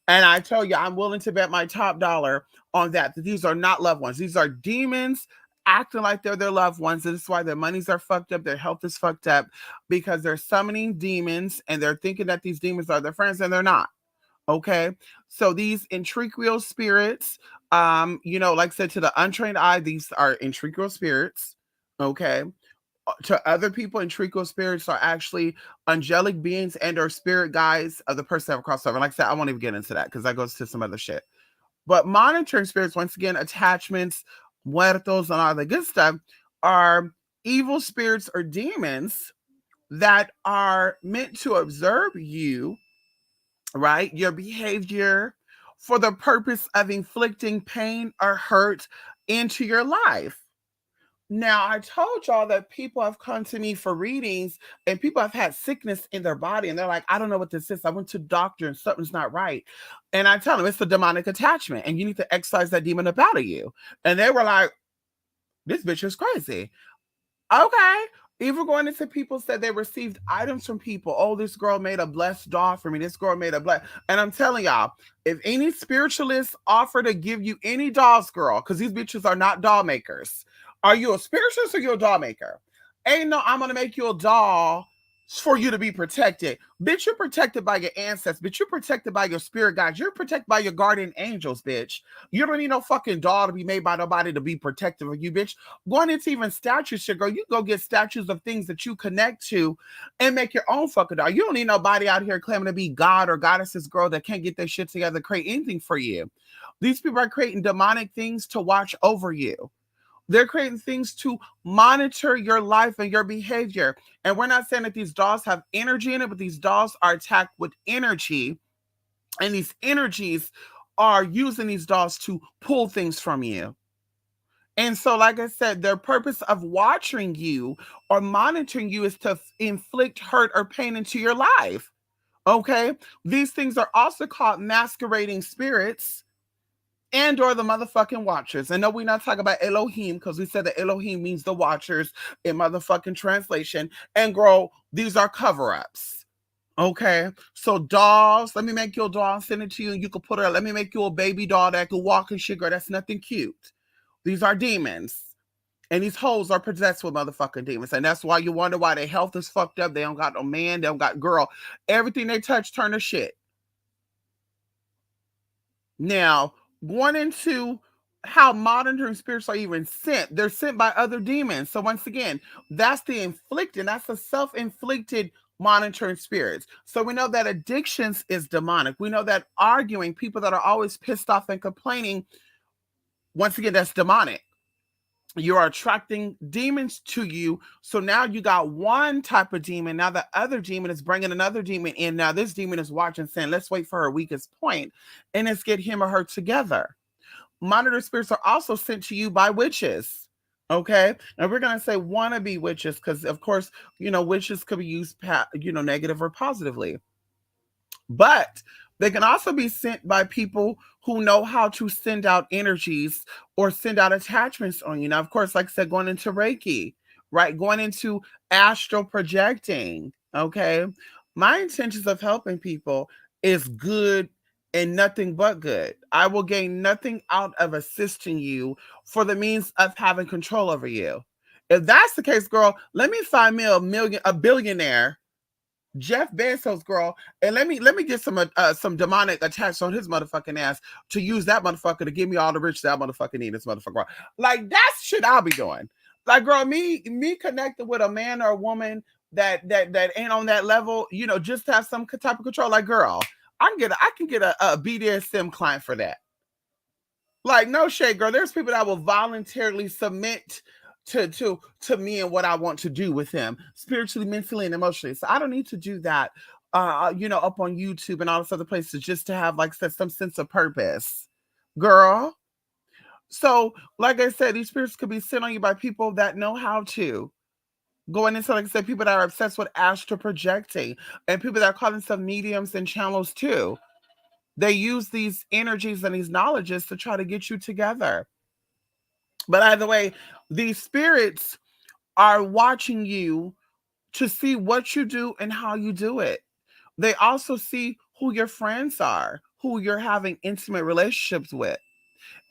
And I tell you, I'm willing to bet my top dollar on that these are not loved ones. These are demons acting like they're their loved ones. And this is why their monies are fucked up, their health is fucked up, because they're summoning demons and they're thinking that these demons are their friends and they're not. Okay. So these intrigual spirits, like I said, to the untrained eye, these are intrigual spirits. Okay. To other people, intrigual spirits are actually angelic beings and or spirit guides of the person that have crossed over. Like I said, I won't even get into that because that goes to some other shit. But monitoring spirits, once again, attachments, muertos, and all the good stuff, are evil spirits or demons that are meant to observe you, right? Your behavior for the purpose of inflicting pain or hurt into your life. Now, I told y'all that people have come to me for readings and people have had sickness in their body and they're like, I don't know what this is. I went to the doctor and something's not right. And I tell them it's the demonic attachment and you need to exorcise that demon up out of you. And they were like, this bitch is crazy. Okay. Even going into people said they received items from people. Oh, this girl made a blessed doll for me. This girl made a blessed. And I'm telling y'all, if any spiritualists offer to give you any dolls, girl, because these bitches are not doll makers. Are you a spiritualist or you a doll maker? Ain't no, I'm gonna make you a doll for you to be protected. Bitch, you're protected by your ancestors. Bitch, you're protected by your spirit guides. You're protected by your guardian angels, bitch. You don't need no fucking doll to be made by nobody to be protective of you, bitch. Going into even statues, shit, girl. You go get statues of things that you connect to and make your own fucking doll. You don't need nobody out here claiming to be God or goddesses, girl, that can't get their shit together, create anything for you. These people are creating demonic things to watch over you. They're creating things to monitor your life and your behavior. And we're not saying that these dolls have energy in it, but these dolls are attacked with energy. And these energies are using these dolls to pull things from you. And so, like I said, their purpose of watching you or monitoring you is to inflict hurt or pain into your life. Okay. These things are also called masquerading spirits and or the motherfucking watchers. And no, we're not talking about Elohim because we said that Elohim means the watchers in motherfucking translation. And girl, these are cover-ups. Okay. So dolls, let me make you a doll and send it to you. And you can put her, let me make you a baby doll that can walk and shit, girl. That's nothing cute. These are demons. And these hoes are possessed with motherfucking demons. And that's why you wonder why their health is fucked up. They don't got no man, they don't got girl. Everything they touch turn to shit. Now, going into how monitoring spirits are even sent, they're sent by other demons. So, once again, that's the inflicted, that's the self inflicted monitoring spirits. So, we know that addictions is demonic. We know that arguing, people that are always pissed off and complaining, once again, that's demonic. You are attracting demons to you. So now you got one type of demon. Now the other demon is bringing another demon in. Now this demon is watching, saying, let's wait for her weakest point and let's get him or her together. Monitor spirits are also sent to you by witches. Okay. And we're going to say wannabe witches because, of course, witches could be used, negative or positively. But they can also be sent by people who know how to send out energies or send out attachments on you. Now, of course, like I said, going into Reiki, right? Going into astral projecting. Okay. My intentions of helping people is good and nothing but good. I will gain nothing out of assisting you for the means of having control over you. If that's the case, girl, let me find me a billionaire Jeff Bezos, girl, and let me get some demonic attacks on his motherfucking ass to use that motherfucker to give me all the rich that motherfucker need. This motherfucker, girl. Like that's shit I'll be doing. Like, girl, me connecting with a man or a woman that ain't on that level, just to have some type of control. Like, girl, I can get a BDSM client for that. Like, no shade, girl. There's people that will voluntarily submit to me and what I want to do with them, spiritually, mentally, and emotionally. So I don't need to do that, up on YouTube and all this other places just to have, like I said, some sense of purpose, girl. So, like I said, these spirits could be sent on you by people that know how to. Going into, like I said, people that are obsessed with astral projecting and people that call themselves mediums and channels too. They use these energies and these knowledges to try to get you together. But either way, these spirits are watching you to see what you do and how you do it. They also see who your friends are, who you're having intimate relationships with.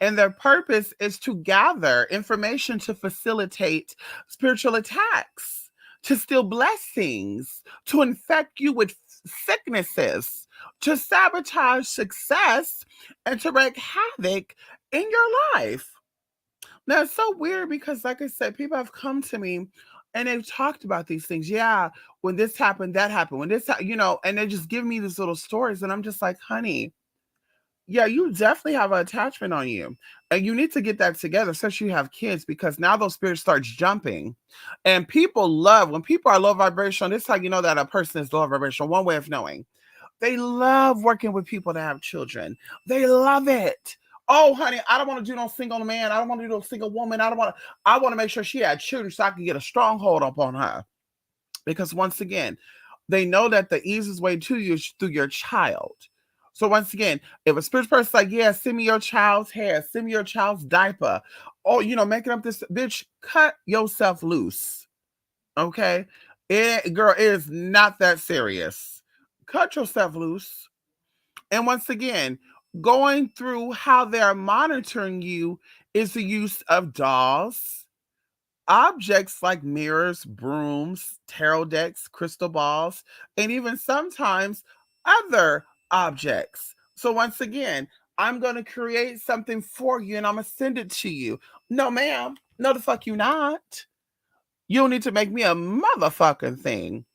And their purpose is to gather information to facilitate spiritual attacks, to steal blessings, to infect you with sicknesses, to sabotage success, and to wreak havoc in your life. Now, it's so weird because, like I said, people have come to me and they've talked about these things. Yeah, when this happened, that happened. When this, and they just give me these little stories. And I'm just like, honey, yeah, you definitely have an attachment on you. And you need to get that together, especially you have kids, because now those spirits start jumping. And people love, when people are low vibration, this is how you know that a person is low vibration. One way of knowing. They love working with people that have children. They love it. Oh, honey, I don't want to do no single man. I don't want to do no single woman. I want to make sure she had children so I can get a stronghold up on her. Because once again, they know that the easiest way to you is through your child. So once again, if a spiritual person's like, yeah, send me your child's hair, send me your child's diaper, or making up this bitch, cut yourself loose. Okay? Girl, it is not that serious. Cut yourself loose. And once again, going through how they're monitoring you is the use of dolls, Objects like mirrors, brooms, tarot decks, crystal balls, and even sometimes other objects. So, once again, I'm going to create something for you and I'm going to send it to you. No, ma'am. No, the fuck you not. You don't need to make me a motherfucking thing.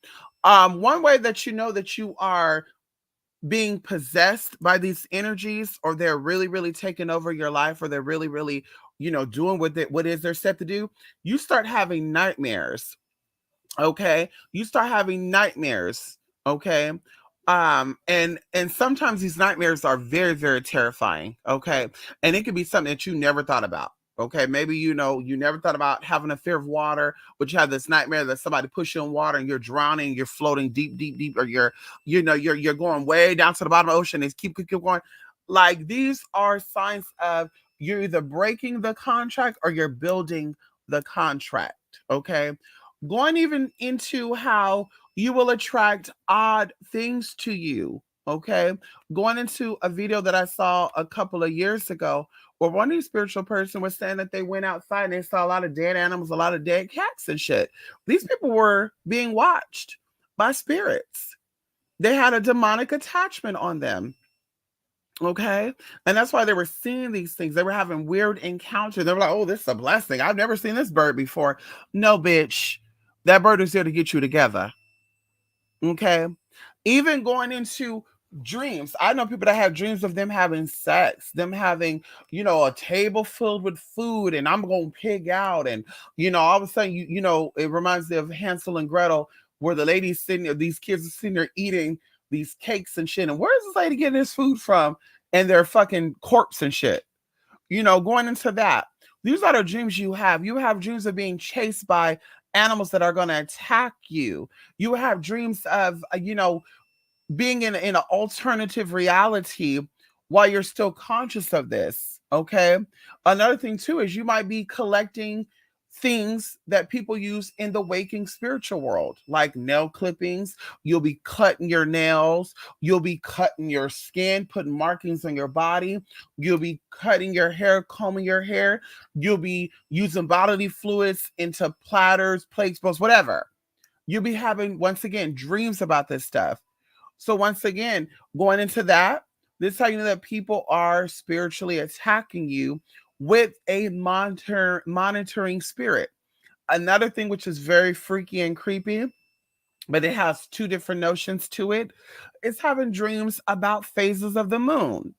One way that you know that you are being possessed by these energies, or they're really, really taking over your life, or they're really, really, doing what is they're set to do, you start having nightmares. Okay, you start having nightmares. Okay, and sometimes these nightmares are very, very terrifying. Okay, and it could be something that you never thought about. Okay, maybe you never thought about having a fear of water, but you have this nightmare that somebody push you in water and you're drowning, you're floating deep, deep, deep, or you're going way down to the bottom of the ocean and keep going. Like, these are signs of you're either breaking the contract or you're building the contract. Okay, going even into how you will attract odd things to you. Okay, going into a video that I saw a couple of years ago where one of these spiritual person was saying that they went outside and they saw a lot of dead animals, a lot of dead cats and shit. These people were being watched by spirits. They had a demonic attachment on them. Okay. And that's why they were seeing these things. They were having weird encounters. They were like, oh, this is a blessing. I've never seen this bird before. No, bitch. That bird is here to get you together. Okay. Even going into dreams. I know people that have dreams of them having sex, them having, a table filled with food, and I'm going to pig out. And, all of a sudden, it reminds me of Hansel and Gretel, where the lady's sitting there, these kids are sitting there eating these cakes and shit. And where's this lady getting this food from? And they're fucking corpse and shit. Going into that. These are the dreams you have. You have dreams of being chased by animals that are going to attack you. You have dreams of, being in an alternative reality while you're still conscious of this. Okay. Another thing too is you might be collecting things that people use in the waking spiritual world, like nail clippings. You'll be cutting your nails, you'll be cutting your skin, putting markings on your body, you'll be cutting your hair, combing your hair, you'll be using bodily fluids into platters, plates, bowls, whatever. You'll be having, once again, dreams about this stuff. So once again, going into that, this is how you know that people are spiritually attacking you with a monitoring spirit. Another thing which is very freaky and creepy, but it has two different notions to it, is having dreams about phases of the moon.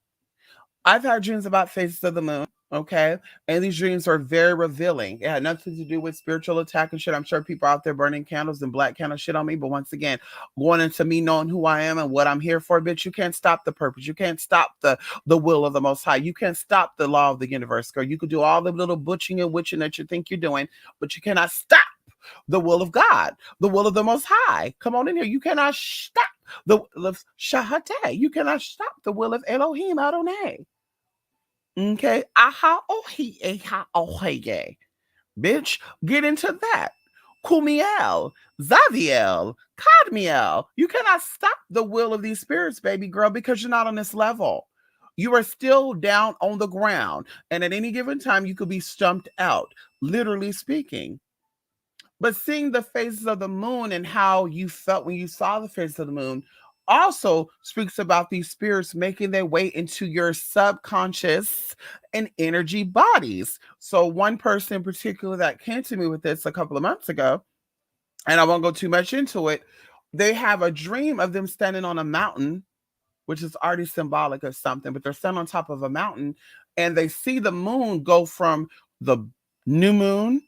I've had dreams about phases of the moon. Okay. And these dreams are very revealing. It had nothing to do with spiritual attack and shit. I'm sure people out there burning candles and black candle shit on me. But once again, going into me knowing who I am and what I'm here for, bitch, you can't stop the purpose. You can't stop the will of the Most High. You can't stop the law of the universe, girl. You could do all the little butching and witching that you think you're doing, but you cannot stop the will of God, the will of the Most High. Come on in here. You cannot stop the will of Shahate. You cannot stop the will of Elohim Adonai. Okay. Aha ohi eha ohege. Bitch, get into that. Kumiel, Zaviel, Cadmiel. You cannot stop the will of these spirits, baby girl, because you're not on this level. You are still down on the ground. And at any given time, you could be stumped out, literally speaking. But seeing the phases of the moon and how you felt when you saw the phases of the moon also speaks about these spirits making their way into your subconscious and energy bodies. So, one person in particular that came to me with this a couple of months ago, and I won't go too much into it, they have a dream of them standing on a mountain, which is already symbolic of something, but they're standing on top of a mountain and they see the moon go from the new moon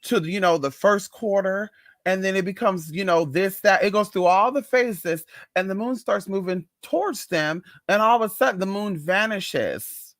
to the first quarter, and then it becomes this, that, it goes through all the phases, and the moon starts moving towards them, and all of a sudden the moon vanishes.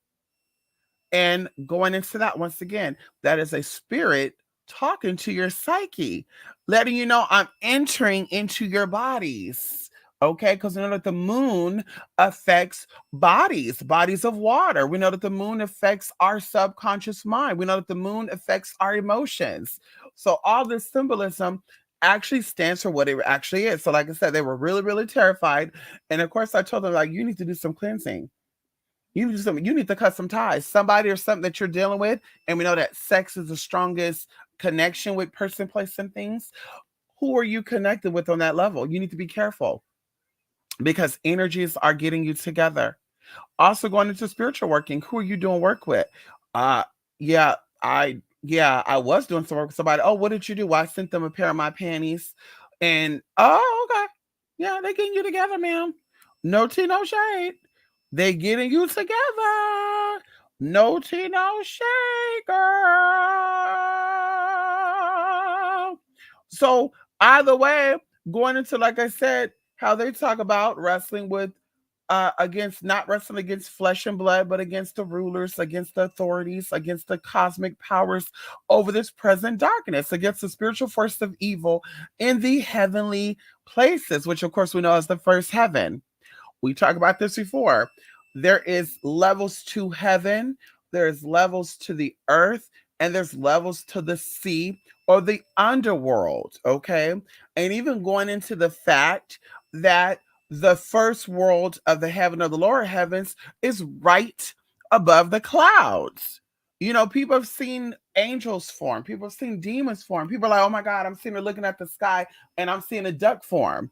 And going into that, once again, that is a spirit talking to your psyche, letting you know I'm entering into your bodies. Okay, because we know that the moon affects bodies of water. We know that the moon affects our subconscious mind. We know that the moon affects our emotions. So all this symbolism actually stands for what it actually is. So, like I said, they were really, really terrified. And of course, I told them, like, you need to do some cleansing. You need to cut some ties, somebody or something that you're dealing with. And we know that sex is the strongest connection with person, place, and things. Who are you connected with on that level? You need to be careful because energies are getting you together. Also going into spiritual working, who are you doing work with? Uh yeah, I was doing some work with somebody. Oh, what did you do? Well, I sent them a pair of my panties. And oh, okay. Yeah, they getting you together, ma'am. No tea, no shade. They getting you together. No tea, no shade, girl. So either way, going into, like I said, how they talk about wrestling with against, not wrestling against flesh and blood, but against the rulers, against the authorities, against the cosmic powers over this present darkness, against the spiritual force of evil in the heavenly places, which of course we know as the first heaven. We talked about this before. There is levels to heaven, there's levels to the earth, and there's levels to the sea or the underworld. Okay. And even going into the fact that the first world of the heaven of the lower heavens is right above the clouds. You know, people have seen angels form, people have seen demons form. People are like, oh my God, I'm sitting there looking at the sky and I'm seeing a duck form.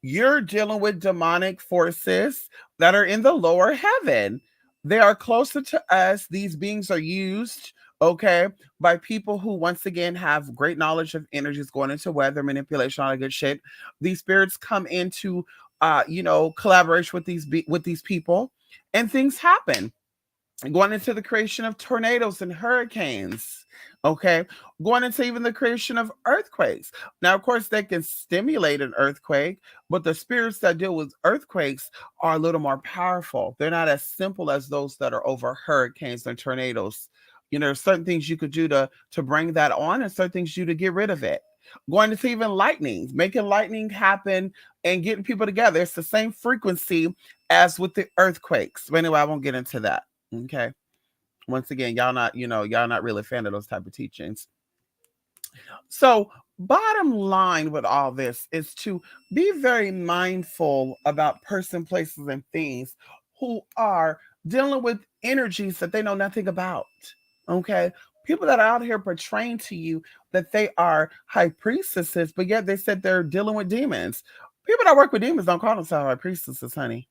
You're dealing with demonic forces that are in the lower heaven. They are closer to us. These beings are used, okay, by people who, once again, have great knowledge of energies going into weather manipulation, all that good shit. These spirits come into, collaboration with these people, and things happen, going into the creation of tornadoes and hurricanes, okay, going into even the creation of earthquakes. Now of course they can stimulate an earthquake, but the spirits that deal with earthquakes are a little more powerful. They're not as simple as those that are over hurricanes and tornadoes. You know, there's certain things you could do to bring that on, and certain things you to get rid of it. Going into even lightning, making lightning happen and getting people together, it's the same frequency as with the earthquakes. But anyway, I won't get into that. Okay. Once again, y'all not really a fan of those type of teachings. So, bottom line with all this is to be very mindful about person, places, and things who are dealing with energies that they know nothing about. Okay. People that are out here portraying to you that they are high priestesses, but yet they said they're dealing with demons. People that work with demons don't call themselves high priestesses, honey.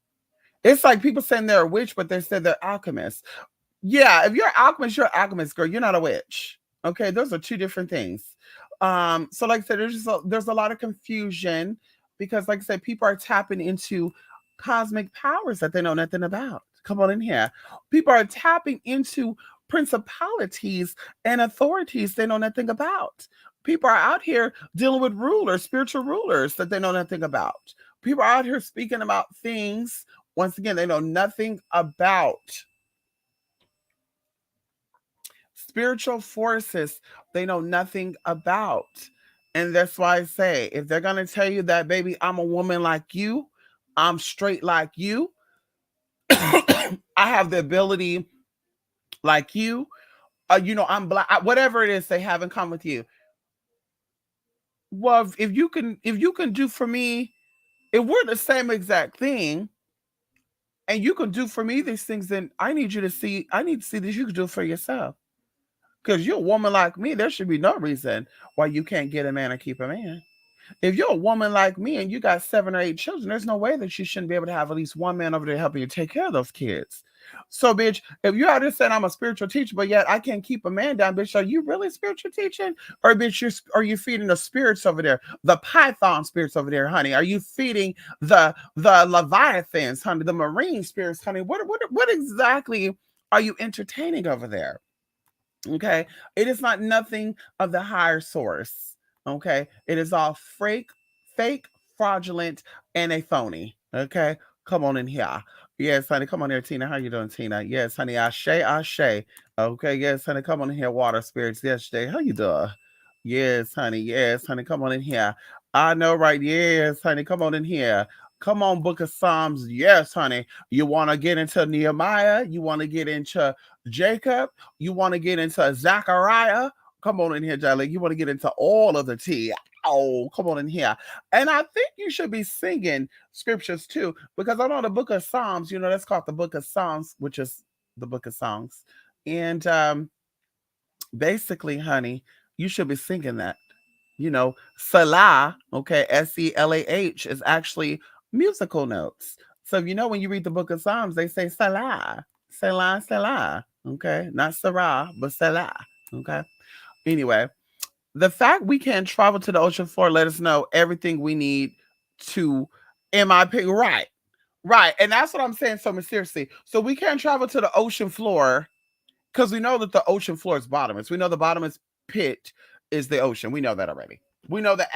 It's like people saying they're a witch, but they said they're alchemists. Yeah, if you're an alchemist, you're an alchemist, girl. You're not a witch. Okay, those are two different things. So like I said, there's a lot of confusion because, like I said, people are tapping into cosmic powers that they know nothing about. Come on in here. People are tapping into principalities and authorities they know nothing about. People are out here dealing with rulers, spiritual rulers that they know nothing about. People are out here speaking about things, once again, they know nothing about. Spiritual forces they know nothing about. And that's why I say, if they're going to tell you that, baby, I'm a woman like you, I'm straight like you, I have the ability like you, I'm black, whatever it is they have in common with you. Well, if you can do for me, if we're the same exact thing, and you can do for me these things, then I need to see that you can do it for yourself. Because you're a woman like me, there should be no reason why you can't get a man or keep a man. If you're a woman like me and you got 7 or 8 children, there's no way that you shouldn't be able to have at least one man over there helping you take care of those kids. So, bitch, if you out there saying I'm a spiritual teacher, but yet I can't keep a man down, bitch, are you really spiritual teaching? Or, bitch, are you feeding the spirits over there, the python spirits over there, honey? Are you feeding the leviathans, honey, the marine spirits, honey? What exactly are you entertaining over there? Okay. It is not nothing of the higher source. Okay. It is all fake, fraudulent, and a phony. Okay. Come on in here. Yes, honey. Come on here, Tina. How you doing, Tina? Yes, honey. Ashe, Ashe. Okay. Yes, honey. Come on in here, water spirits. Yes, Jay. How you doing? Yes, honey. Yes, honey. Come on in here. I know, right? Yes, honey. Come on in here. Come on, Book of Psalms. Yes, honey. You want to get into Nehemiah? You want to get into Jacob? You want to get into Zachariah? Come on in here, Jolly. You want to get into all of the tea. Oh, come on in here. And I think you should be singing scriptures too, because I know the book of Psalms, that's called the book of Psalms, which is the book of songs. And basically, honey, You should be singing that. Salah, okay, Selah is actually musical notes. So when you read the book of Psalms, they say Salah, Salah, Salah, okay, not Sarah, but Salah, okay. Anyway, the fact we can travel to the ocean floor let us know everything we need to, in my opinion, right, right, and that's what I'm saying so mysteriously. So we can't travel to the ocean floor because we know that the ocean floor is bottomless. We know the bottomless pit is the ocean. We know that already. We know the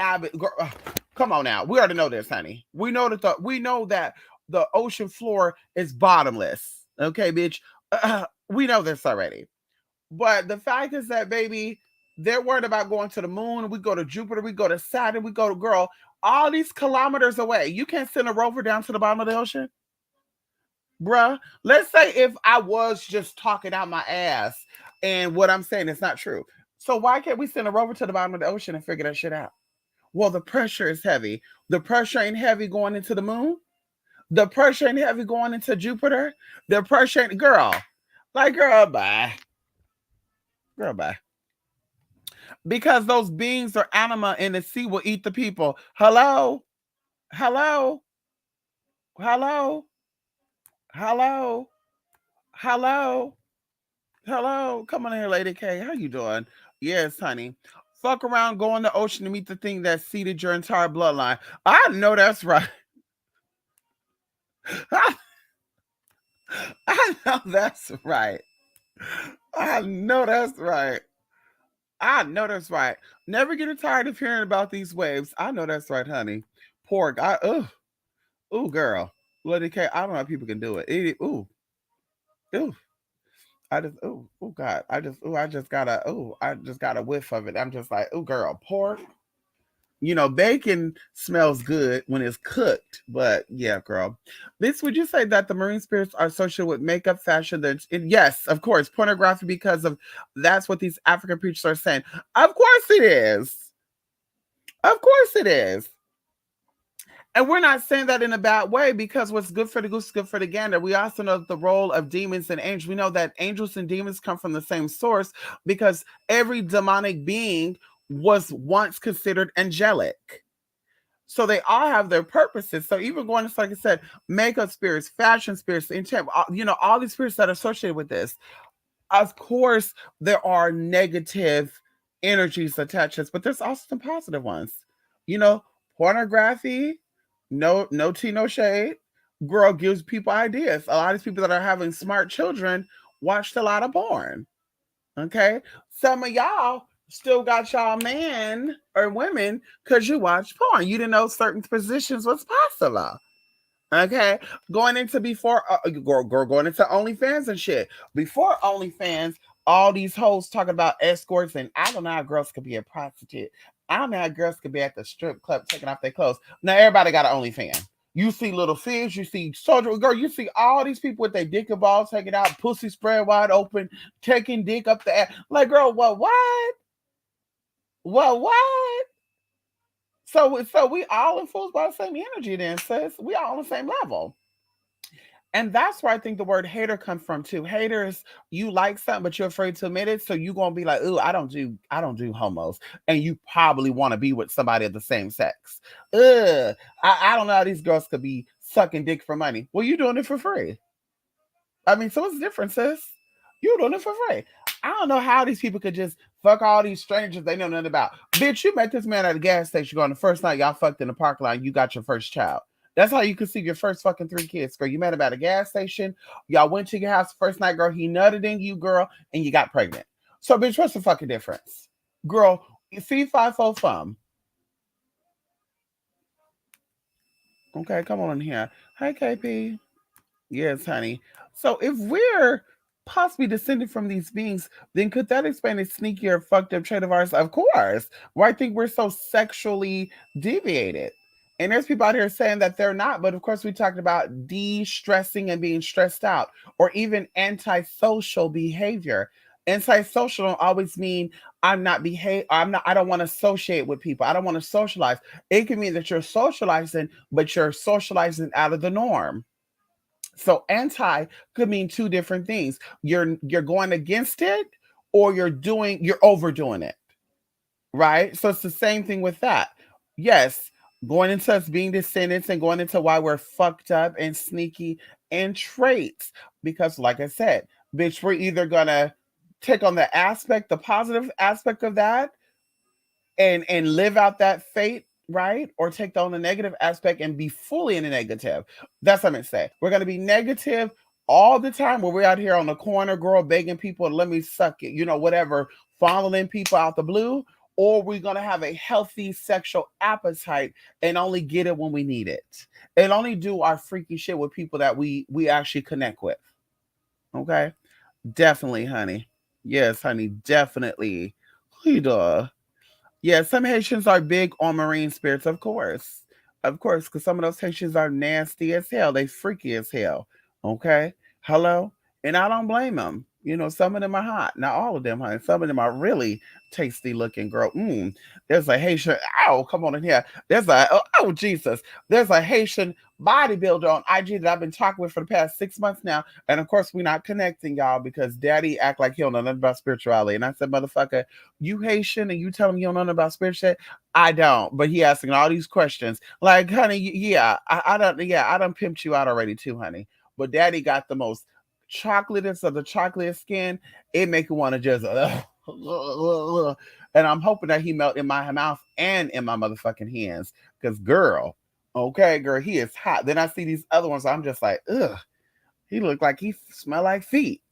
come on now. We already know this, honey. We know that the ocean floor is bottomless. Okay, bitch. We know this already. But the fact is that, baby, they're worried about going to the moon. We go to Jupiter. We go to Saturn. We go to girl. All these kilometers away. You can't send a rover down to the bottom of the ocean, bruh. Let's say if I was just talking out my ass and what I'm saying is not true. So why can't we send a rover to the bottom of the ocean and figure that shit out? Well, the pressure is heavy. The pressure ain't heavy going into the moon. The pressure ain't heavy going into Jupiter. The pressure ain't, girl. Like, girl, bye. Girl, bye. Because those beings or anima in the sea will eat the people. Hello? Hello? Hello? Hello? Hello? Hello, come on here, Lady K. How you doing? Yes, honey. Fuck around, go in the ocean to meet the thing that seeded your entire bloodline. I know that's right. I know that's right. I know that's right. I know that's right. Never get tired of hearing about these waves. I know that's right, honey. Pork. Ooh, girl. Lady K. I don't know how people can do it. Ooh. God. I just got a whiff of it. I'm just like, ooh, girl, pork. Bacon smells good when it's cooked, but yeah, girl. This, would you say that the marine spirits are associated with makeup, fashion? Yes, of course, pornography, because of that's what these African preachers are saying. Of course it is. Of course it is. And we're not saying that in a bad way, because what's good for the goose is good for the gander. We also know the role of demons and angels. We know that angels and demons come from the same source, because every demonic being was once considered angelic. So they all have their purposes. So even going to, like I said, makeup spirits, fashion spirits, enchantment, all these spirits that are associated with this. Of course, there are negative energies attached to this, but there's also some positive ones. You know, Pornography, no tea, no shade. Girl, gives people ideas. A lot of these people that are having smart children watched a lot of porn. Okay. Some of y'all still got y'all man or women because you watch porn. You didn't know certain positions was possible. Okay. Going into going into OnlyFans and shit. Before OnlyFans, all these hoes talking about escorts, and I don't know how girls could be a prostitute. I don't know how girls could be at the strip club taking off their clothes. Now everybody got an OnlyFans. You see little fish, you see soldier girl, you see all these people with their dick and balls taking out, pussy spread wide open, taking dick up the ass. Like, girl, what? What? So we all influenced by the same energy then, sis. We all on the same level. And that's where I think the word hater comes from too. Haters, you like something, but you're afraid to admit it. So you're gonna be like, ooh, I don't do homos. And you probably want to be with somebody of the same sex. Ugh. I don't know how these girls could be sucking dick for money. Well, you're doing it for free. I mean, so what's the difference, sis? You're doing it for free. I don't know how these people could just fuck all these strangers they know nothing about. Bitch, you met this man at a gas station going the first night y'all fucked in the parking lot, you got your first child. That's how you conceive your first fucking 3 kids, girl. You met him at a gas station. Y'all went to your house the first night, girl. He nutted in you, girl, and you got pregnant. So, bitch, what's the fucking difference? Girl, fee, fi, fo, fum. Okay, come on in here. Hi, KP. Yes, honey. So if we're possibly descended from these beings, then could that explain a sneakier, fucked up trait of ours? Of course. Why I think we're so sexually deviated. And there's people out here saying that they're not, but of course we talked about de-stressing and being stressed out, or even antisocial behavior. Antisocial don't always mean I don't want to associate with people. I don't want to socialize. It can mean that you're socializing, but you're socializing out of the norm. So anti could mean two different things. You're going against it, or you're overdoing it. right? So it's the same thing with that. Yes, going into us being descendants and going into why we're fucked up and sneaky and traits. Because, like I said, bitch, we're either gonna take on the positive aspect of that, and live out that fate, right? Or take on the negative aspect and be fully in the negative. That's what I'm gonna say. We're gonna be negative all the time where we're out here on the corner, girl, begging people to let me suck it, whatever, following people out the blue. Or we're gonna have a healthy sexual appetite and only get it when we need it. And only do our freaky shit with people that we actually connect with. Okay? Definitely, honey. Yes, honey, definitely. Duh. Yeah, some Haitians are big on marine spirits, of course. Of course, because some of those Haitians are nasty as hell. They freaky as hell. Okay? Hello? And I don't blame them. Some of them are hot. Not all of them, honey. Some of them are really tasty looking, girl. There's a Haitian. Ow, come on in here. Oh, Jesus. There's a Haitian bodybuilder on IG that I've been talking with for the past 6 months now. And of course, we're not connecting, y'all, because daddy act like he don't know nothing about spirituality. And I said, motherfucker, you Haitian and you tell him you don't know nothing about spirituality? I don't. But he asking all these questions. Like, honey, yeah, I don't, yeah, I done pimped you out already too, honey. But daddy got the most chocolatest of the chocolate skin. It make you want to just, and I'm hoping that he melt in my mouth and in my motherfucking hands. Because, girl, okay, girl, he is hot. Then I see these other ones. I'm just like, ugh. He looked like he smell like feet.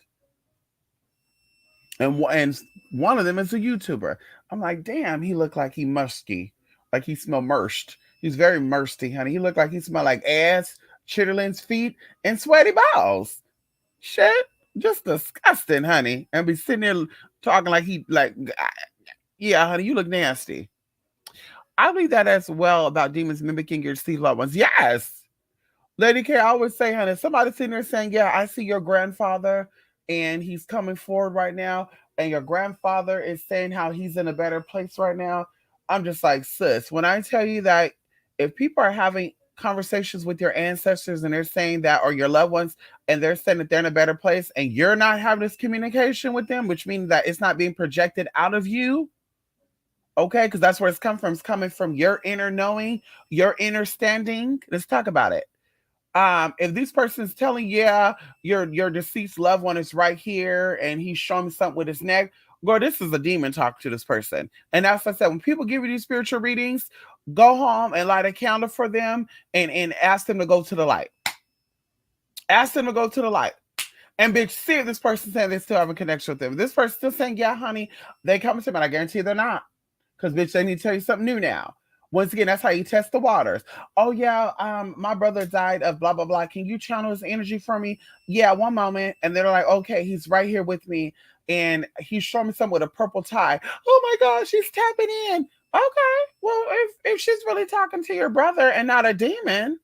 And one of them is a YouTuber. I'm like, damn, he looked like he musky, like he smell mersed. He's very mursty, honey. He looked like he smelled like ass, chitterlings, feet, and sweaty balls. Shit, just disgusting, honey. And be sitting there talking like yeah, honey, you look nasty. I believe that as well about demons mimicking your sea loved ones. Yes, Lady K, I always say, honey, somebody sitting there saying, yeah, I see your grandfather and he's coming forward right now, and your grandfather is saying how he's in a better place right now. I'm just like, sis, when I tell you that if people are having conversations with your ancestors and they're saying that, or your loved ones, and they're saying that they're in a better place, and you're not having this communication with them, which means that it's not being projected out of you, okay? Because that's where it's come from. It's coming from your inner knowing, your inner standing. Let's talk about it. If this person's telling, yeah, your deceased loved one is right here and he's showing me something with his neck, girl, this is a demon talking to this person. And as I said, when people give you these spiritual readings, go home and light a candle for them, and ask them to go to the light. Ask them to go to the light. And bitch, see if this person saying they still have a connection with them. This person still saying, yeah, honey, they come to me, and I guarantee they're not. Because bitch, they need to tell you something new now. Once again, that's how you test the waters. Oh yeah, my brother died of blah blah blah. Can you channel his energy for me? Yeah, one moment. And they're like, okay, he's right here with me, and he's showing me something with a purple tie. Oh my god, she's tapping in. Okay, well, if she's really talking to your brother and not a demon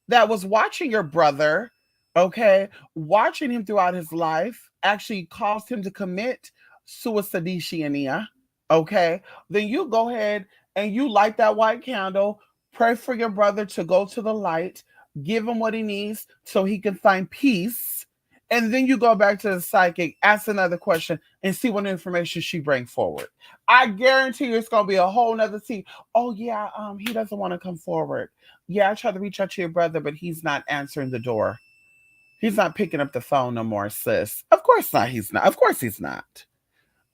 that was watching your brother, okay, watching him throughout his life, actually caused him to commit suicidania, okay, then you go ahead and you light that white candle, pray for your brother to go to the light, give him what he needs so he can find peace. And then you go back to the psychic, ask another question, and see what information she brings forward. I guarantee you it's gonna be a whole nother scene. Oh yeah, he doesn't want to come forward. Yeah, I tried to reach out to your brother, but he's not answering the door. He's not picking up the phone no more, sis. Of course not. He's not. Of course he's not.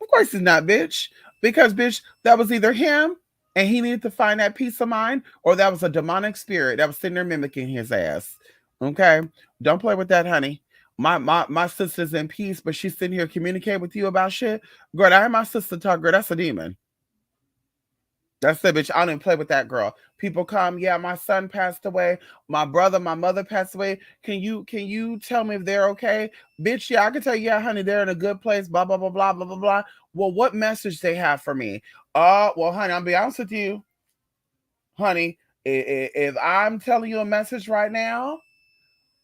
Of course he's not, bitch. Because, bitch, that was either him and he needed to find that peace of mind, or that was a demonic spirit that was sitting there mimicking his ass. Okay? Don't play with that, honey. My sister's in peace, but she's sitting here communicating with you about shit. Girl, I heard my sister talk, girl. That's a demon. That's it, bitch. I don't even play with that girl. People come, yeah, my son passed away, my brother, my mother passed away. Can you tell me if they're okay? Bitch, yeah, I can tell you, yeah, honey, they're in a good place, blah, blah, blah, blah, blah, blah, blah. Well, what message they have for me? Well, honey, I'll be honest with you, honey. If I'm telling you a message right now,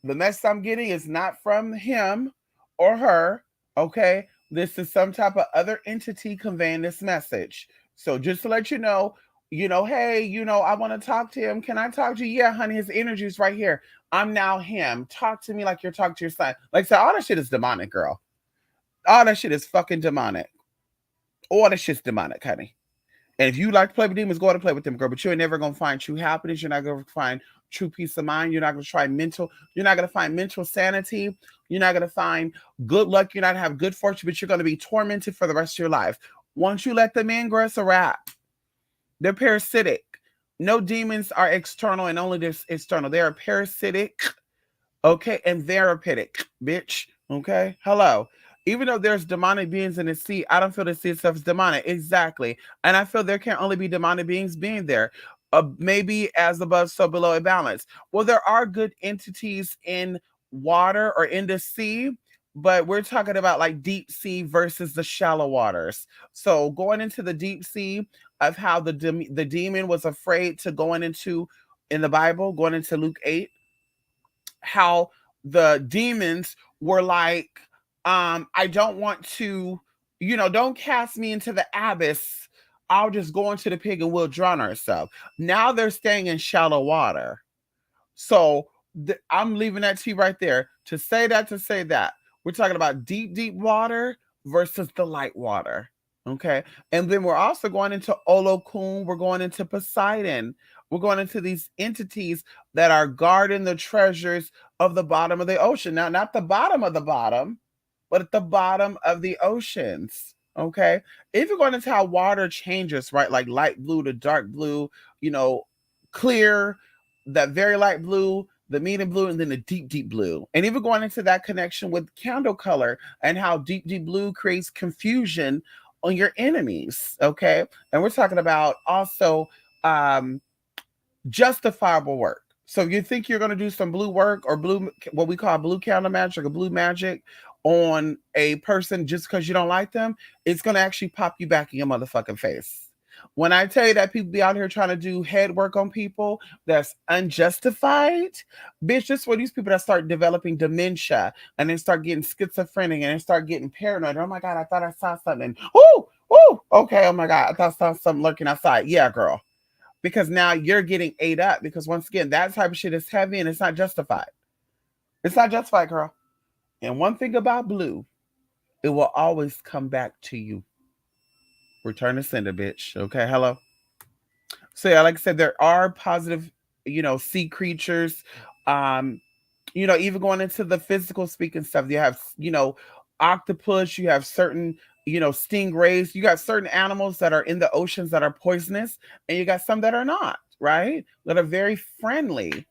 the message I'm getting is not from him or her. Okay. This is some type of other entity conveying this message. So just to let hey, I want to talk to him. Can I talk to you? Yeah, honey, his energy is right here. I'm now him. Talk to me like you're talking to your son. Like I said, all that shit is demonic, girl. All that shit is fucking demonic. All that shit's demonic, honey. And if you like to play with demons, go out and play with them, girl. But you're never gonna find true happiness. You're not gonna find true peace of mind. You're not gonna try mental. You're not gonna find mental sanity. You're not gonna find good luck. You're not gonna have good fortune. But you're gonna be tormented for the rest of your life. Once you let them in, girl, it's a wrap. They're parasitic. No demons are external and only this external. They are parasitic, okay, and therapeutic, bitch. Okay, hello. Even though there's demonic beings in the sea, I don't feel the sea itself is demonic. Exactly. And I feel there can only be demonic beings being there. Maybe as above, so below a balance. Well, there are good entities in water or in the sea, but we're talking about like deep sea versus the shallow waters. So going into the deep sea of how the demon was afraid to going into in the Bible, going into Luke 8, how the demons were like, I don't want to, don't cast me into the abyss. I'll just go into the pig and we'll drown ourselves. Now they're staying in shallow water. So I'm leaving that to you right there. To say that. We're talking about deep, deep water versus the light water. Okay. And then we're also going into Olokun. We're going into Poseidon. We're going into these entities that are guarding the treasures of the bottom of the ocean. Now, not the bottom of the bottom, but at the bottom of the oceans. Okay. If you're going into how water changes, right? Like light blue to dark blue, you know, clear, that very light blue, the medium blue, and then the deep, deep blue. And even going into that connection with candle color and how deep, deep blue creates confusion on your enemies. Okay. And we're talking about also um, justifiable work. So you think you're going to do some blue work or blue, what we call blue candle magic or blue magic on a person just because you don't like them, it's going to actually pop you back in your motherfucking face. When I tell you that people be out here trying to do head work on people that's unjustified, bitch, this is for these people that start developing dementia and then start getting schizophrenic and then start getting paranoid. Oh my God, I thought I saw something. Oh, oh, okay. Oh my God, I thought I saw something lurking outside. Yeah, girl, because now you're getting ate up because once again that type of shit is heavy and it's not justified. It's not justified, girl. And one thing about blue, it will always come back to you. Return to sender, bitch. Okay, hello. So yeah, like I said, there are positive, sea creatures. um Even going into the physical speaking stuff, you have, octopus, you have certain, stingrays, you got certain animals that are in the oceans that are poisonous, and you got some that are not, right? That are very friendly.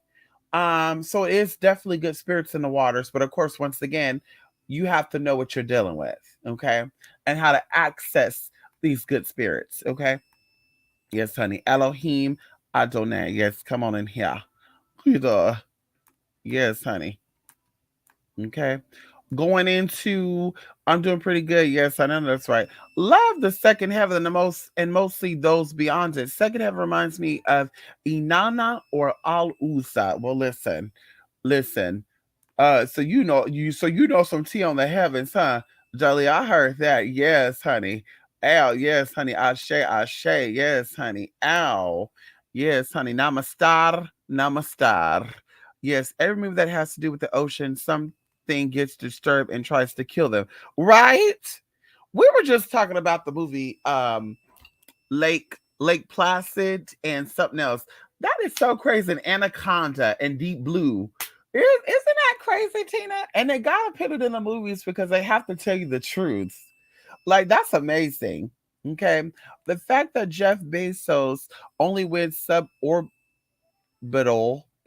So it is definitely good spirits in the waters, but of course, once again, you have to know what you're dealing with, okay? And how to access these good spirits, okay? Yes, honey. Elohim Adonai. Yes, come on in here. Yes, honey. Okay. Going into, I'm doing pretty good. Yes, I know that's right. Love the second heaven and the most, and mostly those beyond it. Second heaven reminds me of Inanna or Al Usa. Well, listen. So you know some tea on the heavens, huh? Jolly, I heard that. Yes, honey. Ow, yes, honey. Ashe, Ashe, yes, honey. Ow. Yes, honey. Namastar, Namastar. Yes, every movie that has to do with the ocean, something gets disturbed and tries to kill them. Right? We were just talking about the movie Lake Placid and something else. That is so crazy. And Anaconda and Deep Blue. Isn't that crazy, Tina? And they gotta put it in the movies because they have to tell you the truth. Like that's amazing. Okay. The fact that Jeff Bezos only went suborbital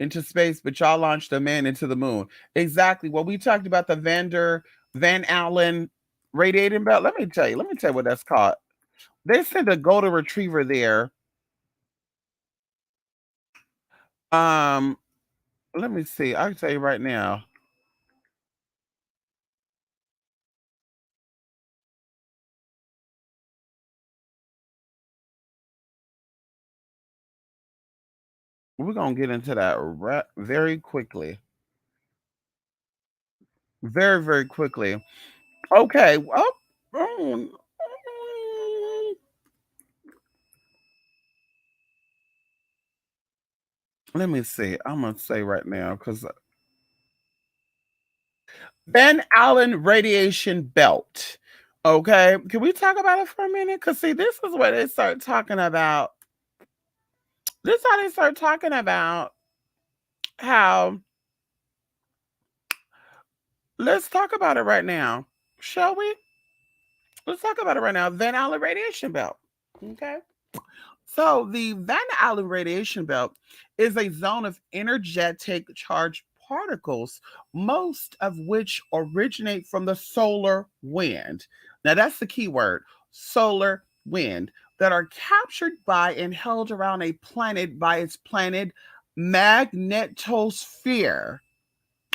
into space, but y'all launched a man into the moon. Exactly. Well, we talked about the Van Allen radiating belt. Let me tell you what that's called. They sent a golden retriever there. Um, Let me see. I can tell you right now. We're gonna get into that very quickly. Very, very quickly. Okay. Well, mm, let me see. I'm gonna say right now because Van Allen radiation belt. Okay, can we talk about it for a minute? Cause see, this is where they start talking about. This is how they start talking about how. Let's talk about it right now, shall we? Let's talk about it right now. Van Allen radiation belt. Okay. So the Van Allen radiation belt is a zone of energetic charged particles, most of which originate from the solar wind. Now that's the key word, solar wind, that are captured by and held around a planet by its planet magnetosphere.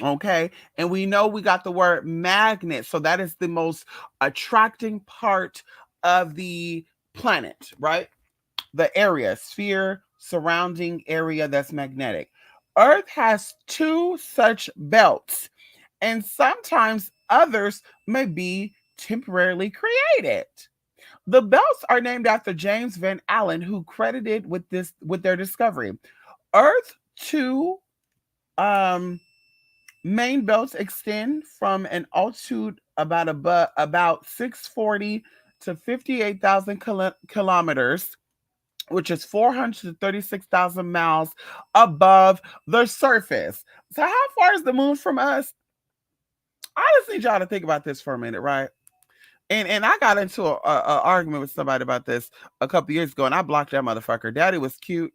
Okay. And we know we got the word magnet. So that is the most attracting part of the planet, right? The area, sphere, surrounding area that's magnetic. Earth has two such belts, and sometimes others may be temporarily created. The belts are named after James Van Allen, who credited with their discovery. Earth 2 um main belts extend from an altitude about 640 to 58,000 kilometers, which is 436,000 miles above the surface. So, how far is the moon from us? I just need y'all to think about this for a minute, right? And I got into a argument with somebody about this a couple years ago, and I blocked that motherfucker. Daddy was cute.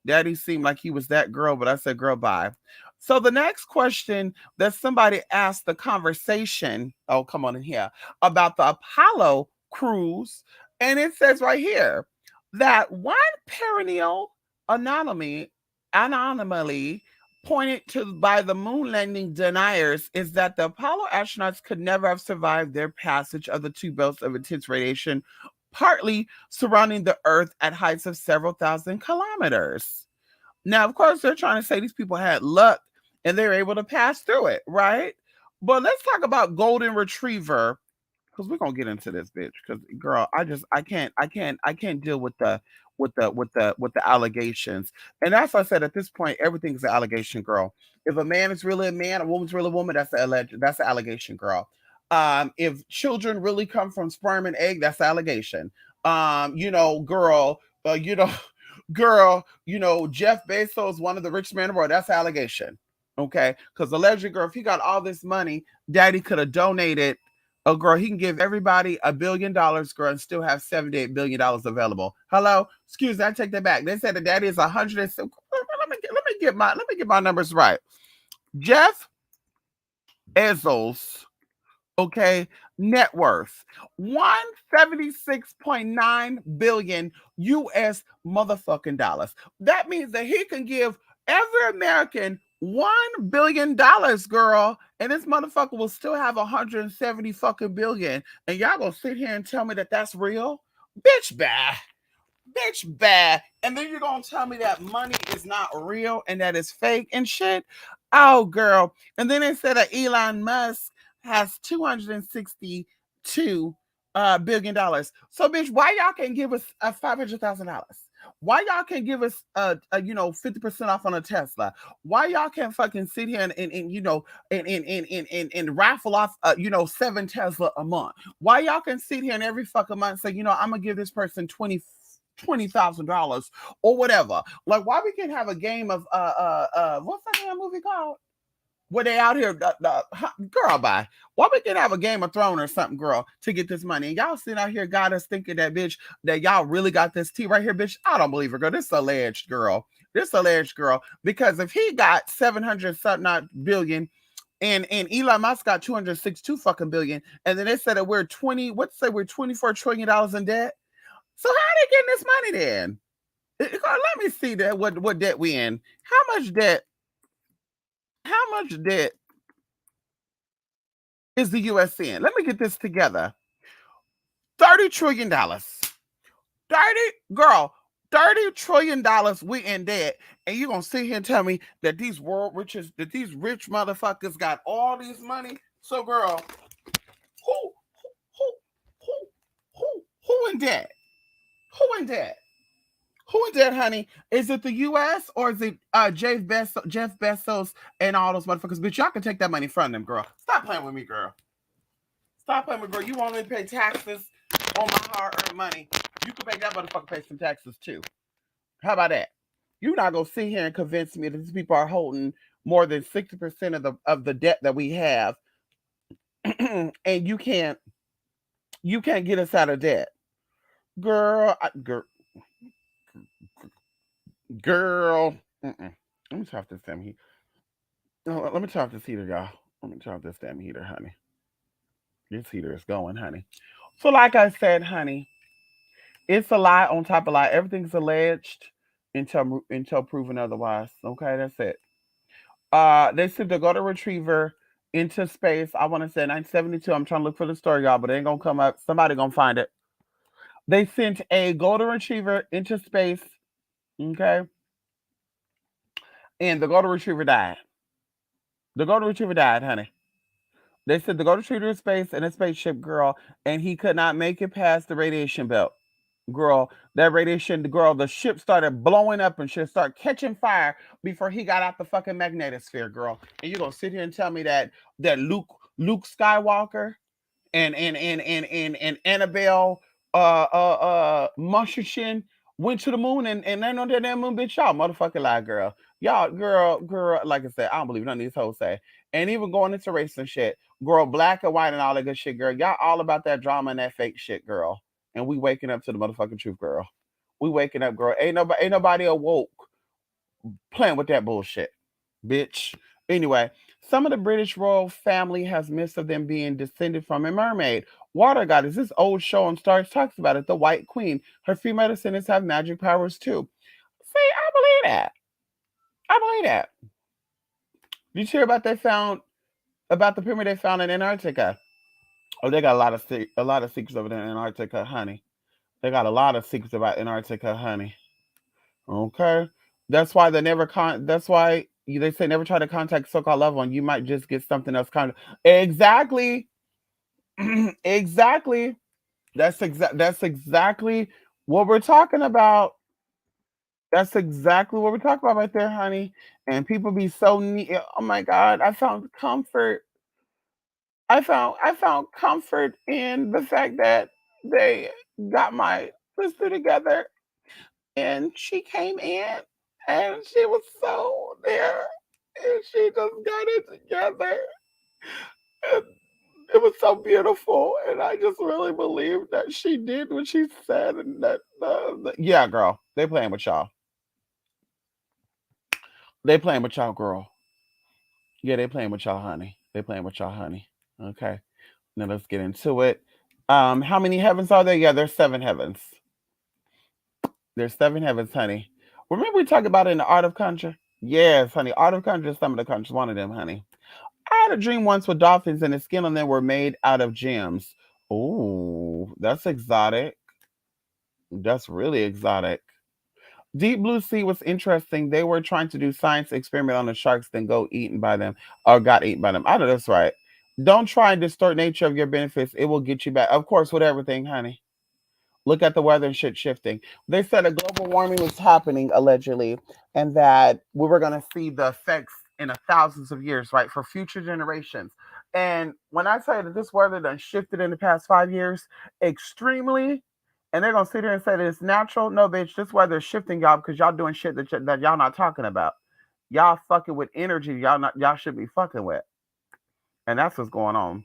Daddy seemed like he was that girl, but I said, girl, bye. So the next question that somebody asked the conversation, oh, come on in here, about the Apollo cruise, and it says right here that one perennial anomaly, anomaly pointed to by the moon landing deniers is that the Apollo astronauts could never have survived their passage of the two belts of intense radiation, partly surrounding the Earth at heights of several thousand kilometers. Now, of course, they're trying to say these people had luck and they were able to pass through it, right? But let's talk about golden retriever, because we're gonna get into this bitch. Because girl, I can't deal with the allegations. And that's why I said at this point, everything's an allegation, girl. If a man is really a man, a woman's really a woman, that's an allegation, girl. If children really come from sperm and egg, that's an allegation. Girl, girl, Jeff Bezos, one of the richest men in the world, that's an allegation. Okay, because alleged girl, if he got all this money, daddy could have donated. Oh, girl, he can give everybody $1 billion, girl, and still have $78 billion available. Hello, excuse me, I take that back. They said the daddy is 100. Let me get my numbers right. Jeff Bezos, okay, net worth 176.9 billion US motherfucking dollars. That means that he can give every American $1 billion, girl, and this motherfucker will still have 170 fucking billion. And y'all gonna sit here and tell me that that's real? Bitch, bad. Bitch, bad. And then you're gonna tell me that money is not real and that it's fake and shit? Oh, girl. And then they said that Elon Musk has 262 $1 billion. So, bitch, why y'all can't give us a $500,000? Why y'all can't give us 50% off on a Tesla? Why y'all can't fucking sit here and raffle off 7 Tesla a month? Why y'all can sit here and every fucking month say, I'm gonna give this person $20,000 or whatever? Like, why we can't have a game of what's that damn movie called? Where they out here, girl, bye. Why we can have a Game of Thrones or something, girl, to get this money? And y'all sitting out here, got us thinking that, bitch, that y'all really got this tea right here, bitch. I don't believe her, girl. This is alleged, girl. This alleged, girl. Because if he got 700 something not billion, and Elon Musk got 262 fucking billion, and then they said that we're 24 trillion dollars in debt. So how are they getting this money then? Let me see that what debt we in. How much debt? How much debt is the US in? Let me get this together. $30 trillion. 30, girl, $30 trillion we in debt. And you gonna sit here and tell me that these rich motherfuckers got all these money? So, girl, who who who who in debt? Who in debt? Who is that, honey? Is it the U.S. or is it Jeff Bezos and all those motherfuckers? Bitch, y'all can take that money from them, girl. Stop playing with me, girl. Stop playing with girl. You want me to pay taxes on my hard-earned money? You can make that motherfucker pay some taxes too. How about that? You're not gonna sit here and convince me that these people are holding more than 60% of the debt that we have, and you can't get us out of debt, girl. Girl. Mm-mm. Let me turn off this damn heat. No, let me turn off this heater, y'all. Let me turn off this damn heater, honey. This heater is going, honey. So, like I said, honey, it's a lie on top of lie. Everything's alleged until proven otherwise. Okay, that's it. They sent the golden retriever into space. I want to say 1972. I'm trying to look for the story, y'all, but it ain't gonna come up. Somebody gonna find it. They sent a golden retriever into space. Okay, and the golden retriever died. The golden retriever died, honey. They said the golden retriever in space in a spaceship, girl, and he could not make it past the radiation belt. Girl, that radiation, girl, the ship started blowing up and shit started catching fire before he got out the fucking magnetosphere, girl. And you gonna sit here and tell me that Luke Skywalker and Annabelle Musherchin went to the moon and they know that damn moon bitch, y'all motherfucking lie, girl. Y'all, girl, like I said, I don't believe none of these hoes say. And even going into race and shit, girl, black and white and all that good shit, girl. Y'all all about that drama and that fake shit, girl. And we waking up to the motherfucking truth, girl. We waking up, girl. Ain't nobody awoke playing with that bullshit, bitch. Anyway, some of the British royal family has myths of them being descended from a mermaid. Water goddess. This old show on Stars talks about it. The White Queen. Her female descendants have magic powers too. See, I believe that. I believe that. Did you hear about they found about the pyramid they found in Antarctica? Oh, they got a lot of secrets over there in Antarctica, honey. They got a lot of secrets about Antarctica, honey. Okay. That's why they say never try to contact so-called loved one. You might just get something else exactly. Exactly. That's exactly what we're talking about. That's exactly what we're talking about right there, honey. And people be so neat. Oh my God. I found comfort in the fact that they got my sister together and she came in and she was so there and she just got it together and it was so beautiful and I just really believe that she did what she said and that yeah, girl, they playing with y'all, girl. Yeah, they playing with y'all, honey. They playing with y'all, honey. Okay, now let's get into it. How many heavens are there? Yeah, there's 7 heavens. There's 7 heavens, honey. Remember we talked about it in the art of conjure? Yes, honey. Art of conjure is some of the conjures, one of them, honey. I had a dream once with dolphins and the skin on them were made out of gems. Oh, that's exotic. That's really exotic. Deep Blue Sea was interesting. They were trying to do science experiment on the sharks, then go eaten by them or got eaten by them. I know that's right. Don't try and distort nature of your benefits. It will get you back. Of course, with everything, honey. Look at the weather and shit shifting. They said a global warming was happening allegedly, and that we were going to see the effects in a thousands of years, right, for future generations. And when I say that this weather done shifted in the past 5 years extremely, and they're gonna sit here and say that it's natural. No, bitch, this weather is shifting, y'all, because y'all doing shit that y'all not talking about. Y'all fucking with energy y'all should be fucking with, and that's what's going on.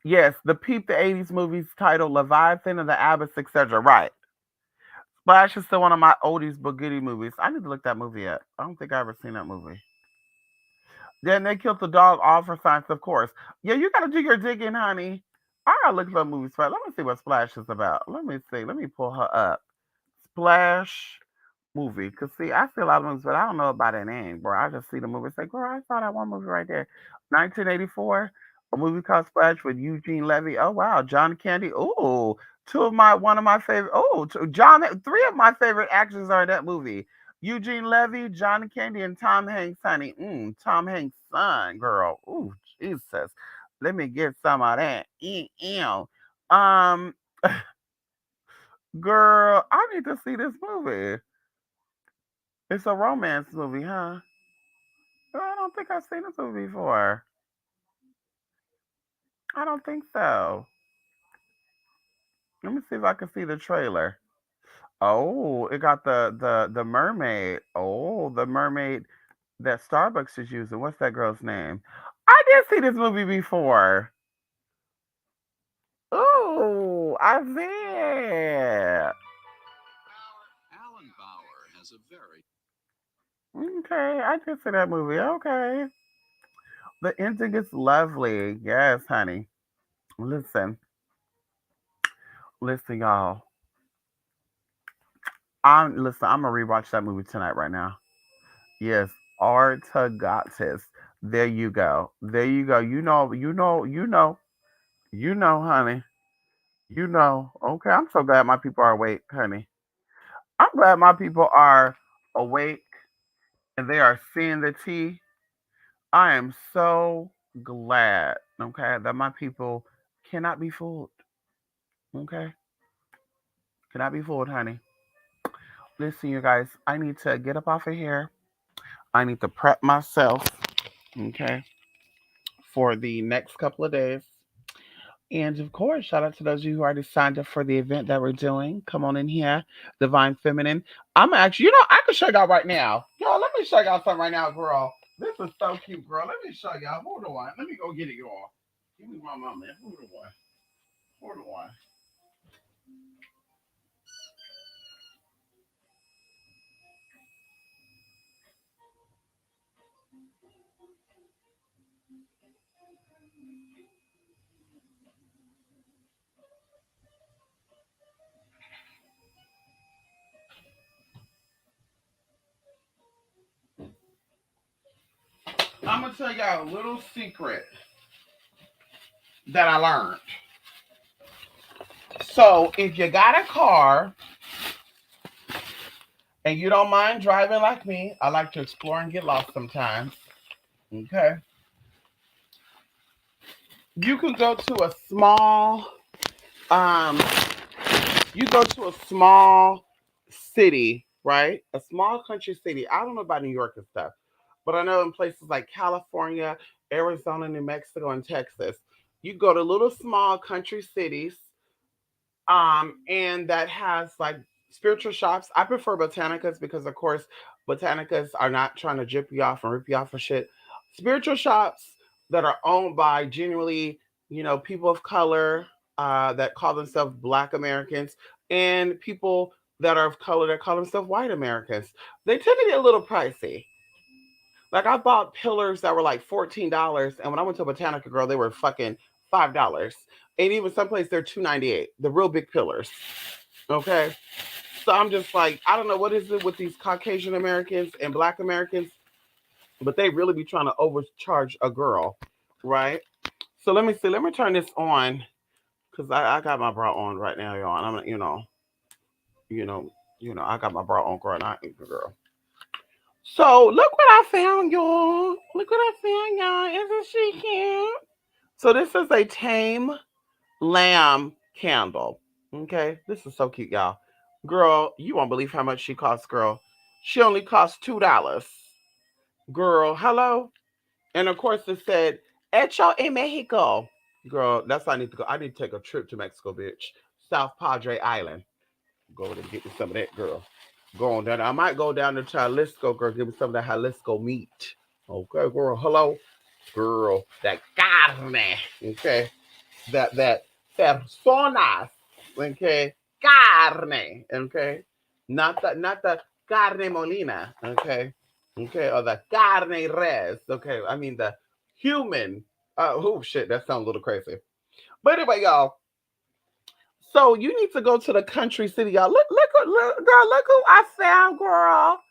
Yes, the peep the '80s movies titled Leviathan and the Abyss, etc. Right. Splash is still one of my oldies but goodie movies. I need to look that movie up. I don't think I ever seen that movie. Then they killed the dog all for science, of course. Yeah, you gotta do your digging, honey. I gotta look for movies. But let me see what Splash is about. Let me see. Let me pull her up. Splash movie. Cause see, I see a lot of movies, but I don't know about her name, bro. I just see the movie. It's like, girl, I saw that one movie right there. 1984, a movie called Splash with Eugene Levy. Oh wow, John Candy. Oh, one of my favorite. Oh, John. Three of my favorite actors are in that movie. Eugene Levy, John Candy, and Tom Hanks, honey. Tom Hanks' son, girl. Ooh, Jesus. Let me get some of that. Ew. Um, girl, I need to see this movie. It's a romance movie, huh? Girl, I don't think I've seen this movie before. I don't think so. Let me see if I can see the trailer. Oh, it got the mermaid. Oh, the mermaid that Starbucks is using. What's that girl's name? I did see this movie before. Oh, I did. Okay, I did see that movie. Okay. The ending is lovely. Yes, honey. Listen, listen, y'all. I'm gonna rewatch that movie tonight right now. Yes, Artagatis. There you go. There you go. You know, honey. You know. Okay, I'm so glad my people are awake, honey. I'm glad my people are awake and they are seeing the tea. I am so glad, okay, that my people cannot be fooled. Okay? Cannot be fooled, honey. Listen, you guys, I need to get up off of here. I need to prep myself, okay, for the next couple of days. And of course, shout out to those of you who already signed up for the event that we're doing. Come on in here, Divine Feminine. I'm actually, I can show y'all right now. Y'all, let me show y'all something right now, girl. This is so cute, girl. Let me show y'all. Hold on. Let me go get it, y'all. Give me my mama. Hold on. Hold on. I'm gonna tell y'all a little secret that I learned. So if you got a car and you don't mind driving like me, I like to explore and get lost sometimes. Okay. You can go to a small um you go to a small city, right? A small country city. I don't know about New York and stuff, but I know in places like California, Arizona, New Mexico, and Texas, you go to little small country cities, and that has like spiritual shops. I prefer botanicas because, of course, botanicas are not trying to jip you off and rip you off for shit. Spiritual shops that are owned by genuinely, people of color, that call themselves Black Americans, and people that are of color that call themselves White Americans. They tend to be a little pricey. Like I bought pillars that were like $14, and when I went to Botanica Girl, they were fucking $5. And even someplace they're $2.98. The real big pillars. Okay. So I'm just like, I don't know what is it with these Caucasian Americans and Black Americans, but they really be trying to overcharge a girl, right? So let me see. Let me turn this on because I got my bra on right now, y'all. And I'm, you know, I got my bra on, girl, and I ain't the girl. So look what I found, y'all. Look what I found, y'all. Isn't she cute? So this is a tame lamb candle. Okay, this is so cute, y'all. Girl, you won't believe how much she costs, girl. She only costs $2. Girl, hello. And of course it said Hecho en Mexico. Girl, that's why I need to go. I need to take a trip to Mexico, bitch. South Padre Island. Go over there and get me some of that, girl. Go on down. I might go down to Jalisco, girl. Give me some of that Jalisco meat. Okay, girl. Hello, girl. That carne. Okay. That personas. Okay. Carne. Okay. Not the carne molina. Okay. Okay. Or the carne res. Okay. I mean the human. Oh shit. That sounds a little crazy. But anyway, y'all. So you need to go to the country city, y'all. Look, girl, look who I found, girl.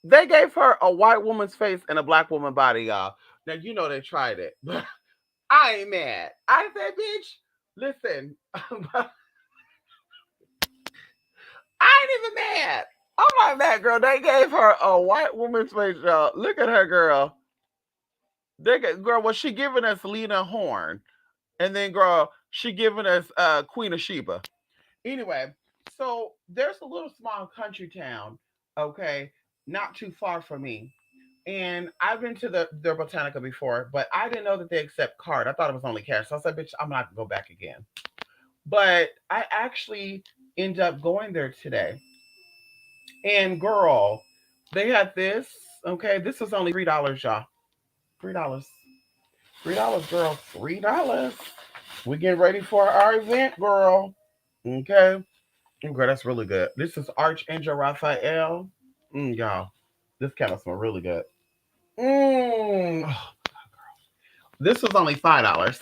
They gave her a white woman's face and a black woman body, y'all. Now you know they tried it, but I ain't mad. I said, bitch, listen, I ain't even mad. I'm not mad, girl. They gave her a white woman's face, y'all. Look at her, girl. Girl, was she giving us Lena Horne? And then, girl, she giving us Queen of Sheba. Anyway, so there's a little small country town, okay, not too far from me. And I've been to their Botanica before, but I didn't know that they accept card. I thought it was only cash. So I said, bitch, I'm not gonna go back again. But I actually end up going there today. And girl, they had this. Okay, this was only $3, y'all. $3. $3, girl. $3. We getting ready for our event, girl. Okay. Girl, that's really good. This is Archangel Rafael. Y'all, this kind of smell really good. Mm. This was only $5.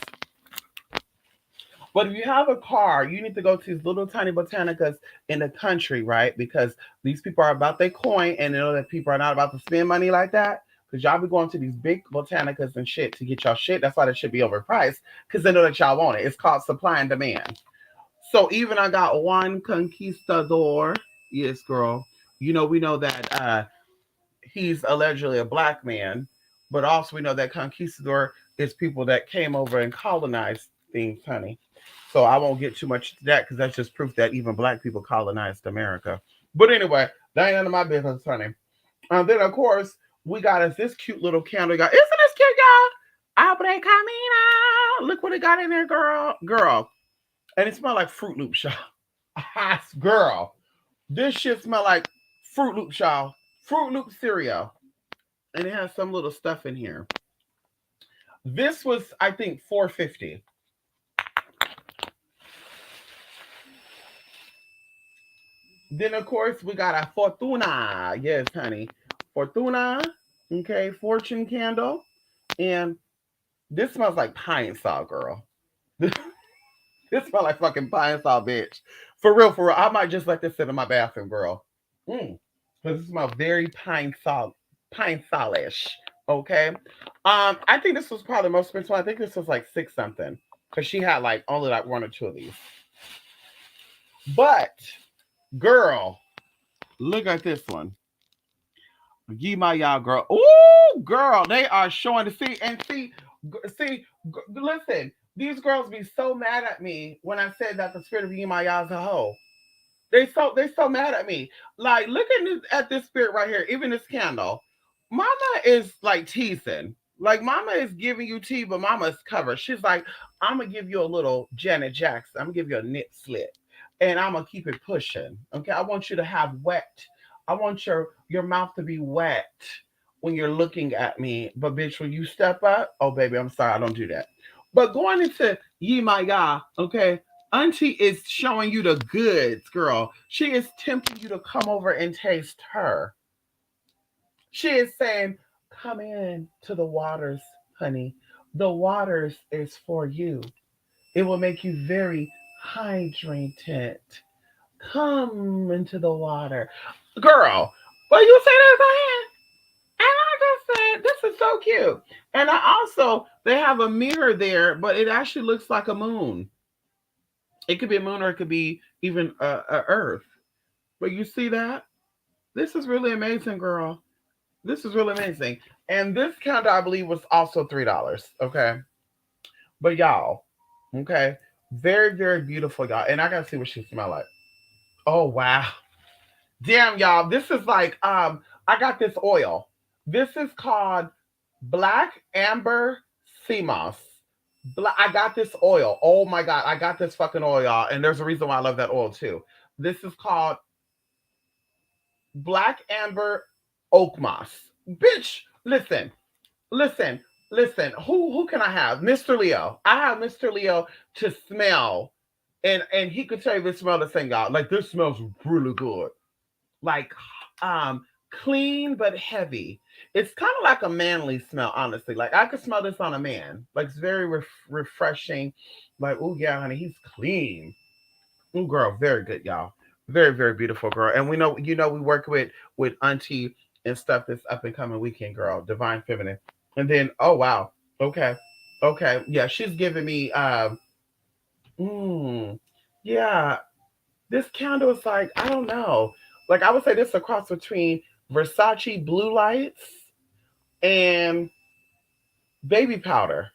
But if you have a car, you need to go to these little tiny botanicas in the country, right? Because these people are about their coin and they know that people are not about to spend money like that. Because y'all be going to these big botanicas and shit to get y'all shit. That's why they should be overpriced. Because they know that y'all want it. It's called supply and demand. So even I got one conquistador. Yes, girl. We know that he's allegedly a black man, but also we know that conquistador is people that came over and colonized things, honey. So I won't get too much to that because that's just proof that even black people colonized America. But anyway, that ain't none of my business, honey. And then of course we got us this cute little candle. Y'all. Isn't this cute, y'all? Abre camina. Look what it got in there, girl. Girl. And it smelled like Fruit Loops, y'all. Girl. This shit smell like Fruit Loops, y'all. Fruit Loop cereal. And it has some little stuff in here. This was, I think, $4.50. Then of course we got a Fortuna. Yes, honey. Fortuna. Okay, fortune candle. And this smells like pine saw, girl. This smells like fucking pine saw, bitch. For real, for real. I might just let this sit in my bathroom, girl. Because it smells very pine saw-ish. Okay. I think this was probably the most expensive one. I think this was like six something. Because she had like only like one or two of these. But girl, look at this one. Ye my y'all, girl. Ooh, girl, they are showing to see and see. Listen, these girls be so mad at me when I said that the spirit of Ye my y'all is a hoe. They so mad at me. Like, look at this spirit right here. Even this candle. Mama is like teasing. Like, Mama is giving you tea, but Mama's covered. She's like, I'm gonna give you a little Janet Jackson. I'm gonna give you a nip slip, and I'm gonna keep it pushing. Okay, I want you to have wet. I want your mouth to be wet when you're looking at me. But bitch, when you step up, oh baby, I'm sorry, I don't do that. But going into Ye My Ya, okay, Auntie is showing you the goods, girl. She is tempting you to come over and taste her. She is saying, come in to the waters, honey. The waters is for you. It will make you very hydrated. Come into the water. Girl, well, you say that again? And I just said, this is so cute. And I also, they have a mirror there, but it actually looks like a moon. It could be a moon or it could be even a Earth. But you see that? This is really amazing, girl. This is really amazing. And this candle, I believe, was also $3. Okay. But y'all, okay, very, very beautiful, y'all. And I gotta see what she smell like. Oh wow. Damn, y'all. This is like I got this oil. This is called Black Amber Sea Moss. I got this oil. Oh my god, I got this fucking oil, y'all. And there's a reason why I love that oil too. This is called Black Amber Oak Moss. Bitch, listen, listen, listen. Who can I have? Mr. Leo. I have Mr. Leo to smell, and he could tell you this smell the same, y'all. Like this smells really good. Like um clean but heavy. It's kind of like a manly smell, honestly. Like I could smell this on a man. Like it's very refreshing. Like, oh yeah, honey, he's clean. Oh girl, very good, y'all. Very, very beautiful girl. And we know, we work with Auntie and stuff this up and coming weekend, girl. Divine Feminine. And then, oh wow. Okay. Okay. Yeah, she's giving me mm, yeah, this candle is like, I don't know. Like I would say this a cross between Versace blue lights and baby powder.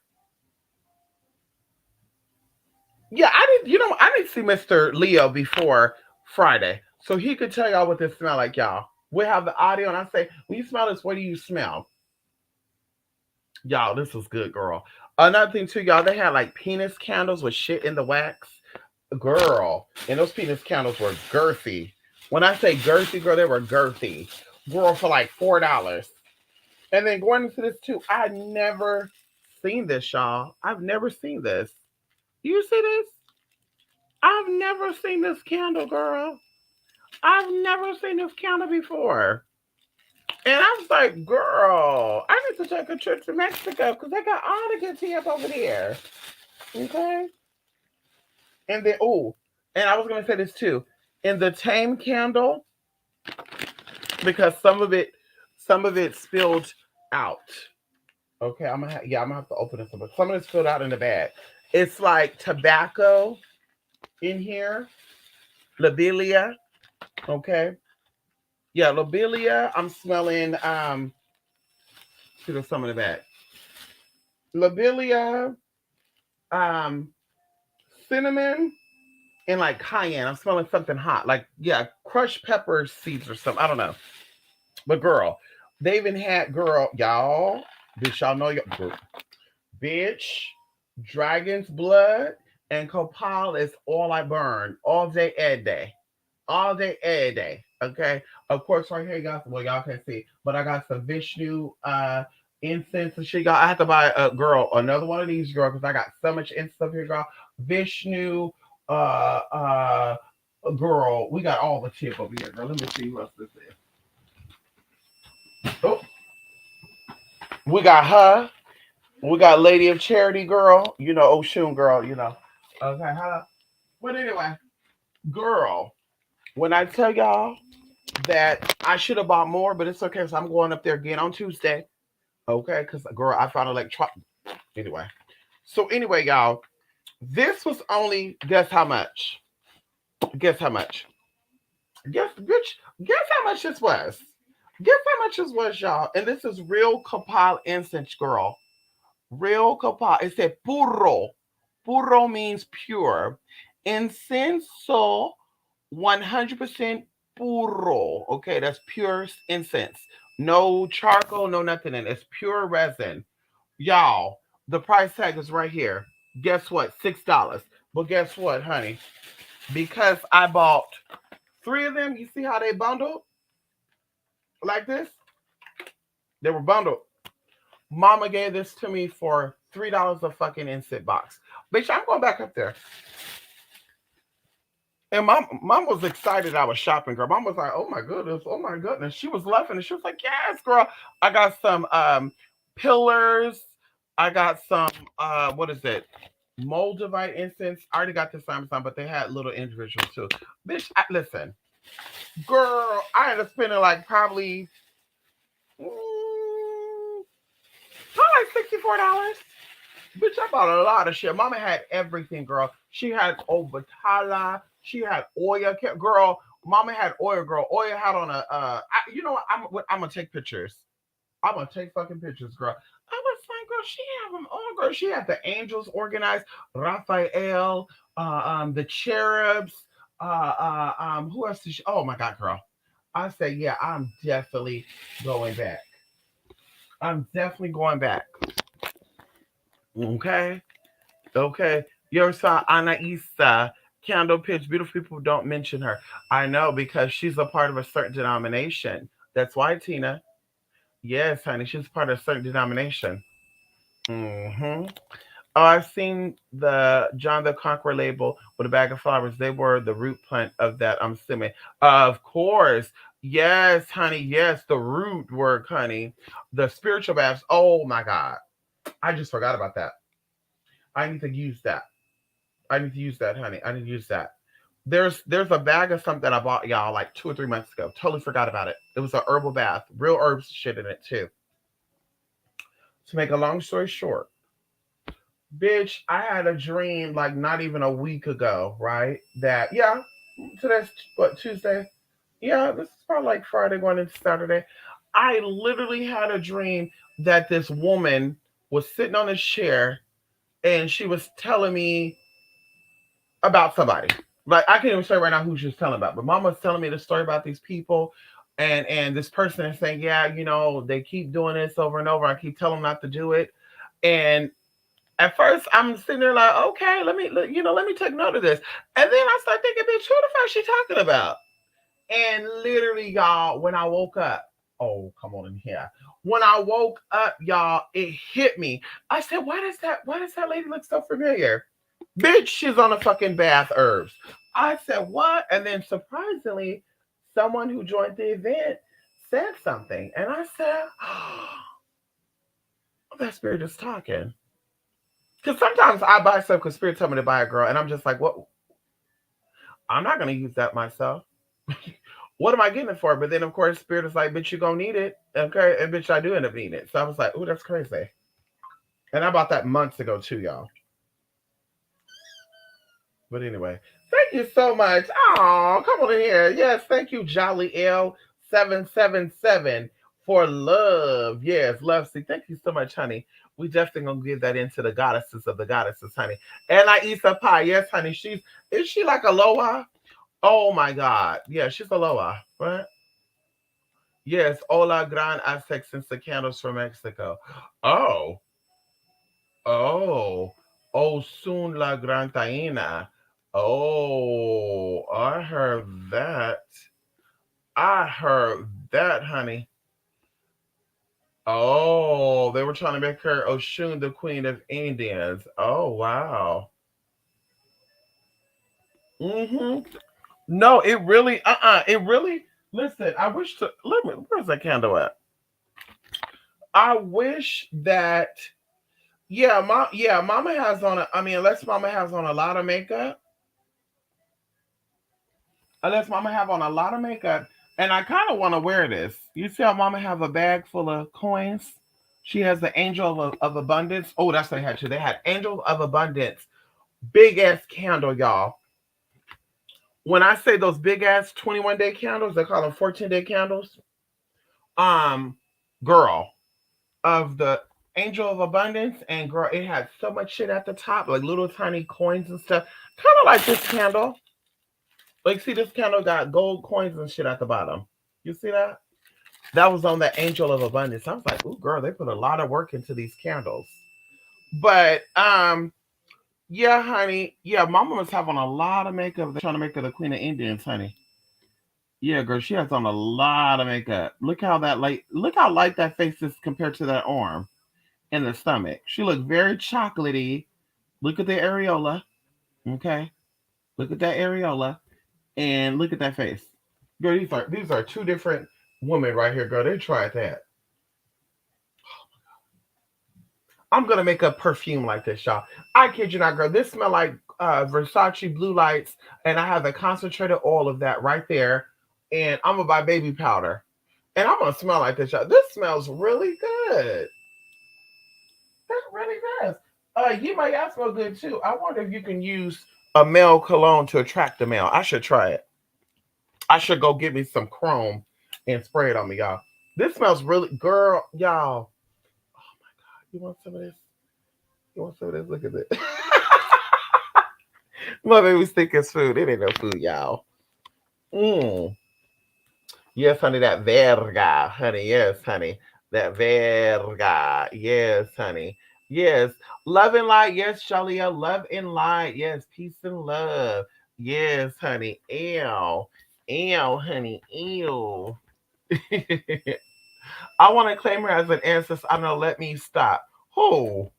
Yeah, I didn't see Mr. Leo before Friday. So he could tell y'all what this smell like, y'all. We have the audio and I say, when you smell this, what do you smell? Y'all, this was good, girl. Another thing too, y'all, they had like penis candles with shit in the wax. Girl. And those penis candles were girthy. When I say girthy, girl, they were girthy. Girl, for like $4. And then going into this too, I never seen this, y'all. I've never seen this. You see this? I've never seen this candle, girl. I've never seen this candle before. And I was like, girl, I need to take a trip to Mexico because they got all the good tea up over there. Okay. And then, oh, and I was going to say this too. In the tame candle, because some of it spilled out. Okay, I'm gonna have to open this up. Some of it's spilled out in the bag. It's like tobacco in here, lobelia. Okay, yeah, lobelia. I'm smelling. See, there's some in the bag. Lobelia, um, cinnamon, and like cayenne. I'm smelling something hot, like yeah, crushed pepper seeds or something. I don't know. But girl, they even had girl, y'all. Bitch, y'all know your bitch. Dragon's blood and copal is all I burn all day, every day, all day, every day. Okay. Of course, right here, you got well, y'all can't see, but I got some Vishnu incense and shit. Y'all, I have to buy a girl another one of these, girl, because I got so much incense up here, girl. Vishnu, uh, uh, girl, we got all the shit over here, girl. Let me see what else this is. Oh, we got her. We got Lady of Charity, girl. You know, Oshun, girl. You know. Okay, hello. But anyway, girl, when I tell y'all that I should have bought more, but it's okay. So I'm going up there again on Tuesday. Okay, because girl, I found electronic. Anyway, so anyway, y'all, this was only guess how much? Guess how much? Guess bitch. Guess how much this was? Guess how much this was, y'all? And this is real Copal incense, girl. Real copal. It said puro. Puro means pure. Incenso, 100% puro. Okay, that's pure incense. No charcoal, no nothing in it. It's pure resin. Y'all, the price tag is right here. Guess what? $6. But guess what, honey? Because I bought three of them, you see how they bundled like this? They were bundled. Mama gave this to me for $3 a fucking incense box. Bitch, I'm going back up there. And mom was excited I was shopping, girl. Mom was like, oh my goodness, oh my goodness. She was laughing and she was like, yes, girl. I got some pillars. I got some what is it? Moldavite incense. I already got this Amazon, but they had little individuals too. Bitch, listen, girl, I ended up spending like probably probably like $64. Bitch, I bought a lot of shit. Mama had everything, girl. She had Ovatala. She had oil. Girl, Mama had oil, girl. Oil had on a, you know what? I'm going to take pictures. I'm going to take fucking pictures, girl. I was like, girl, she had them all, girl. She had the angels organized. Rafael, the cherubs. Who else did she? Oh, my God, girl. I said, yeah, I'm definitely going back. I'm definitely going back. Okay. Okay. You ever saw Anaisa Candle Pitch? Beautiful people don't mention her. I know because she's a part of a certain denomination. That's why, Tina. Yes, honey, she's part of a certain denomination. Mm-hmm. Oh, I've seen the John the Conqueror label with a bag of flowers. They were the root plant of that. I'm assuming. Of course. Yes, honey. Yes, the root work, honey. The spiritual baths. Oh my God. I just forgot about that. I need to use that. I need to use that, honey. I need to use that. There's a bag of something I bought y'all like 2 or 3 months ago. Totally forgot about it. It was a herbal bath, real herbs shit in it too. To make a long story short, bitch, I had a dream like not even a week ago, right? That yeah, today's what Tuesday. Yeah, this is probably like Friday going into Saturday. I literally had a dream that this woman was sitting on a chair and she was telling me about somebody. Like I can't even say right now who she was telling about, but mama was telling me the story about these people. And this person is saying, yeah, they keep doing this over and over. I keep telling them not to do it. And at first, I'm sitting there like, okay, let me take note of this. And then I start thinking, bitch, who the fuck she talking about? And literally, y'all, when I woke up, oh, come on in here. When I woke up, y'all, it hit me. I said, why does that lady look so familiar? Bitch, she's on the fucking bath herbs. I said, what? And then surprisingly, someone who joined the event said something. And I said, oh, that spirit is talking. Because sometimes I buy stuff because spirit told me to buy a girl, and I'm just like, what? I'm not going to use that myself. What am I getting it for? But then, of course, spirit is like, bitch, you going to need it. Okay. And bitch, I do end up needing it. So I was like, ooh, that's crazy. And I bought that months ago, too, y'all. But anyway, thank you so much. Oh, come on in here. Yes, thank you, Jolly L777 for love. Yes, love. See, thank you so much, honey. We definitely gonna give that into the goddesses of the goddesses, honey. And I Issa Pie. Yes, honey. Is she like Aloha? Oh my God. Yeah, she's Aloha. Right? Yes, Hola Gran Aztec since the candles from Mexico. Oh, oh, oh, soon la Gran Taina. Oh, I heard that. I heard that, honey. Oh, they were trying to make her Oshun, the Queen of Indians. Oh, wow. Mm-hmm. No, it really, it really. Listen, I wish to. Let me. Where's that candle at? I wish that. Yeah, Mama has on. I mean, unless Mama has on a lot of makeup, unless Mama have on a lot of makeup, and I kind of want to wear this. You see how Mama have a bag full of coins? She has the Angel of Abundance. Oh, that's what they had too. They had Angel of Abundance, big ass candle, y'all. When I say those big ass 21-day candles, they call them 14-day candles. Um, girl, of the Angel of Abundance, and girl, it had so much shit at the top, like little tiny coins and stuff. Kind of like this candle. Like, see, this candle got gold coins and shit at the bottom. You see that? That was on the Angel of Abundance. I was like, ooh, girl, they put a lot of work into these candles. But yeah, honey. Yeah, Mama was having a lot of makeup. They're trying to make her the Queen of Indians, honey. Yeah, girl, she has on a lot of makeup. Look how light that face is compared to that arm and the stomach. She looked very chocolatey. Look at the areola. Okay. Look at that areola. And look at that face. Girl, these are two different women right here, girl. They tried that. I'm gonna make a perfume like this, y'all. I kid you not, girl. This smell like Versace blue lights, and I have the concentrated oil of that right there. And I'm gonna buy baby powder, and I'm gonna smell like this, y'all. This smells really good. That really does. You might ask smell good too. I wonder if you can use a male cologne to attract the male. I should try it. I should go get me some chrome and spray it on me, y'all. This smells really, girl, y'all. Oh my God, you want some of this? You want some of this? Look at it. My baby's think it's food. It ain't no food, y'all. Mm. Yes, honey, that verga, honey. Yes, honey, that verga. Yes, honey. Yes, love and light. Yes, Shalia, love and light. Yes, peace and love. Yes, honey. Ew, ew, honey. Ew. I want to claim her as an ancestor. I don't know. Let me stop. Who?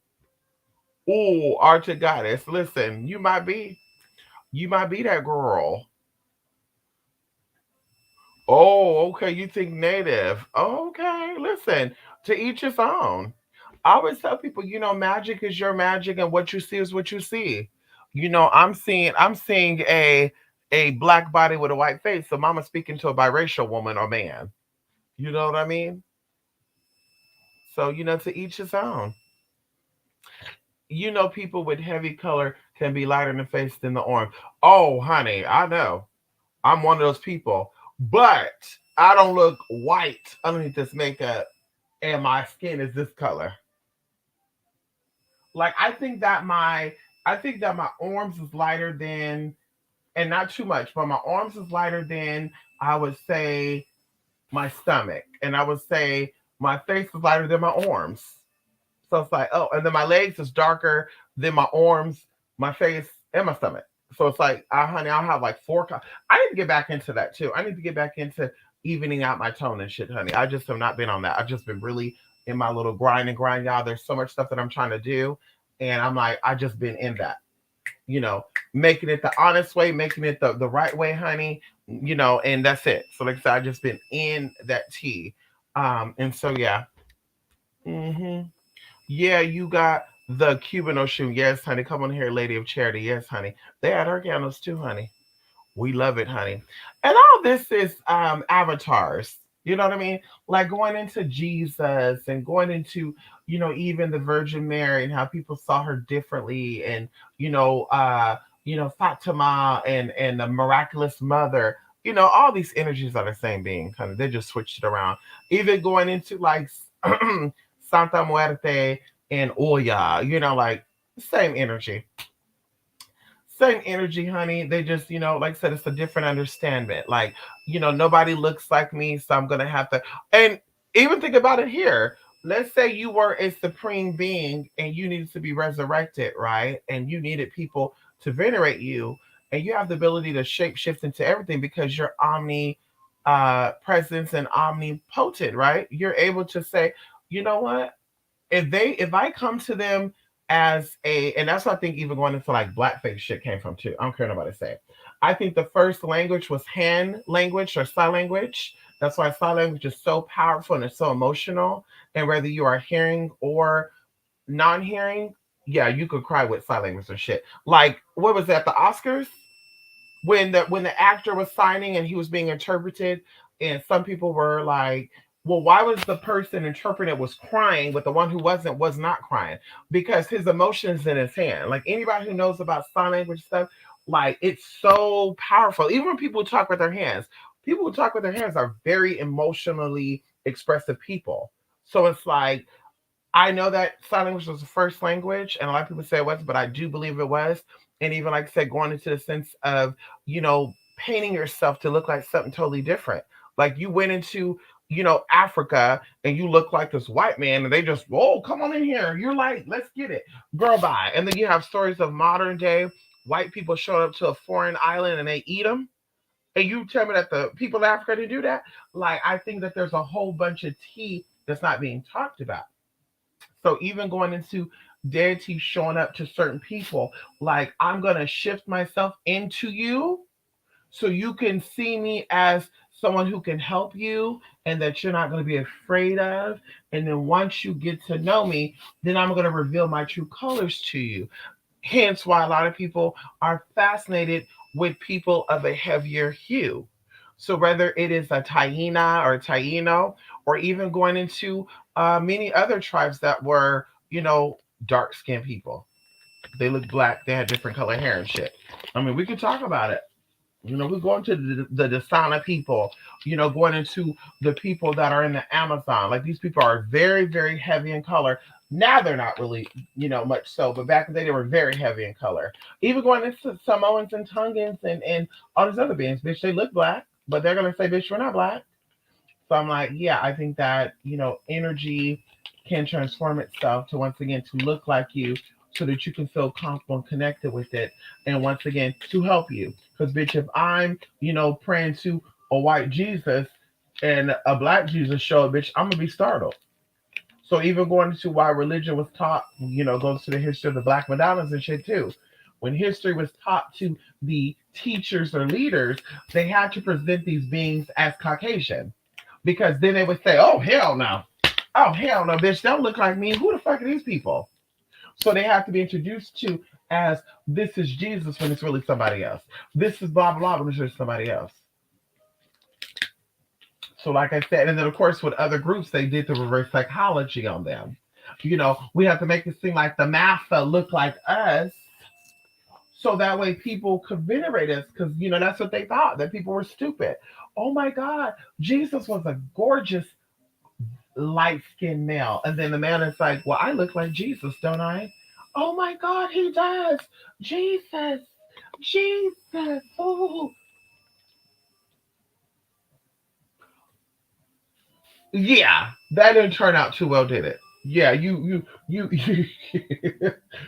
Oh, Archer Goddess. Listen, you might be that girl. Oh, okay. You think native. Okay. Listen, to each his own. I always tell people, magic is your magic and what you see is what you see. I'm seeing a black body with a white face. So mama's speaking to a biracial woman or man. You know what I mean? So, to each his own. People with heavy color can be lighter in the face than the orange. Oh, honey, I know. I'm one of those people. But I don't look white underneath this makeup and my skin is this color. Like I think that my arms is lighter than, and not too much, but my arms is lighter than, I would say, my stomach, and I would say my face is lighter than my arms. So it's like, oh, and then my legs is darker than my arms, my face, and my stomach. So it's like, honey, I'll have like four. I need to get back into that too. I need to get back into evening out my tone and shit, honey. I just have not been on that. I've just been really in my little grind, y'all. There's so much stuff that I'm trying to do, and I'm like, I just been in that, you know, making it the honest way, making it the right way, honey. And that's it. So like I said, I just been in that tea. And so yeah. hmm Yeah, you got the Cuban Ocean. Yes, honey. Come on here, Lady of Charity. Yes, honey. They had her candles too, honey. We love it, honey. And all this is avatars. You know what I mean? Like going into Jesus and going into, even the Virgin Mary and how people saw her differently, and Fatima and the miraculous mother. All these energies are the same being, kind of. They just switched it around. Even going into like Santa Muerte and Oya, like same energy. Same energy, honey. They just, like I said, it's a different understanding. Like, nobody looks like me, so I'm gonna have to. And even think about it here. Let's say you were a supreme being and you needed to be resurrected, right? And you needed people to venerate you, and you have the ability to shape shift into everything because you're omni presence and omnipotent, right? You're able to say, you know what? If I come to them as a, and that's what I think even going into like blackface shit came from too. I don't care nobody say. I think the first language was hand language or sign language. That's why sign language is so powerful and it's so emotional. And whether you are hearing or non-hearing, yeah, you could cry with sign language or shit. Like what was that? The Oscars when the actor was signing and he was being interpreted, and some people were like, well, why was the person interpreting was crying but the one who wasn't was not crying? Because his emotions in his hand. Like anybody who knows about sign language stuff, like it's so powerful. Even when people talk with their hands, people who talk with their hands are very emotionally expressive people. So it's like, I know that sign language was the first language, and a lot of people say it was, but I do believe it was. And even like I said, going into the sense of, painting yourself to look like something totally different. Like you went into, Africa and you look like this white man, and they just, oh, come on in here. You're like, let's get it. Girl, bye. And then you have stories of modern day white people showing up to a foreign island and they eat them. And you tell me that the people in Africa didn't do that? Like, I think that there's a whole bunch of tea that's not being talked about. So even going into deity showing up to certain people, like I'm gonna shift myself into you so you can see me as someone who can help you and that you're not going to be afraid of. And then once you get to know me, then I'm going to reveal my true colors to you. Hence why a lot of people are fascinated with people of a heavier hue. So whether it is a Taina or Taino, or even going into many other tribes that were, dark skinned people. They look black, they had different color hair and shit. I mean, we could talk about it. We're going to the Dasana people, going into the people that are in the Amazon. Like these people are very, very heavy in color. Now they're not really, much so, but back then they were very heavy in color. Even going into Samoans and Tongans and all these other beings, bitch, they look black, but they're gonna say, bitch, we're not black. So I'm like, yeah, I think that, energy can transform itself to once again to look like you so that you can feel comfortable and connected with it. And once again, to help you. Because bitch, if I'm, praying to a white Jesus and a black Jesus show up, bitch, I'm gonna be startled. So even going into why religion was taught, goes to the history of the Black Madonnas and shit too. When history was taught to the teachers or leaders, they had to present these beings as Caucasian, because then they would say, "Oh hell no, oh hell no, bitch, don't look like me. Who the fuck are these people?" So they have to be introduced to as this is Jesus when it's really somebody else. This is blah blah when it's really somebody else. So like I said, and then of course with other groups they did the reverse psychology on them. We have to make it seem like the massa look like us, so that way people could venerate us, because that's what they thought, that people were stupid. Oh my God, Jesus was a gorgeous light skinned male. And then the man is like, well, I look like Jesus, don't I? Oh my God, he does. Jesus, Jesus. Oh, Yeah, that didn't turn out too well, did it? Yeah, you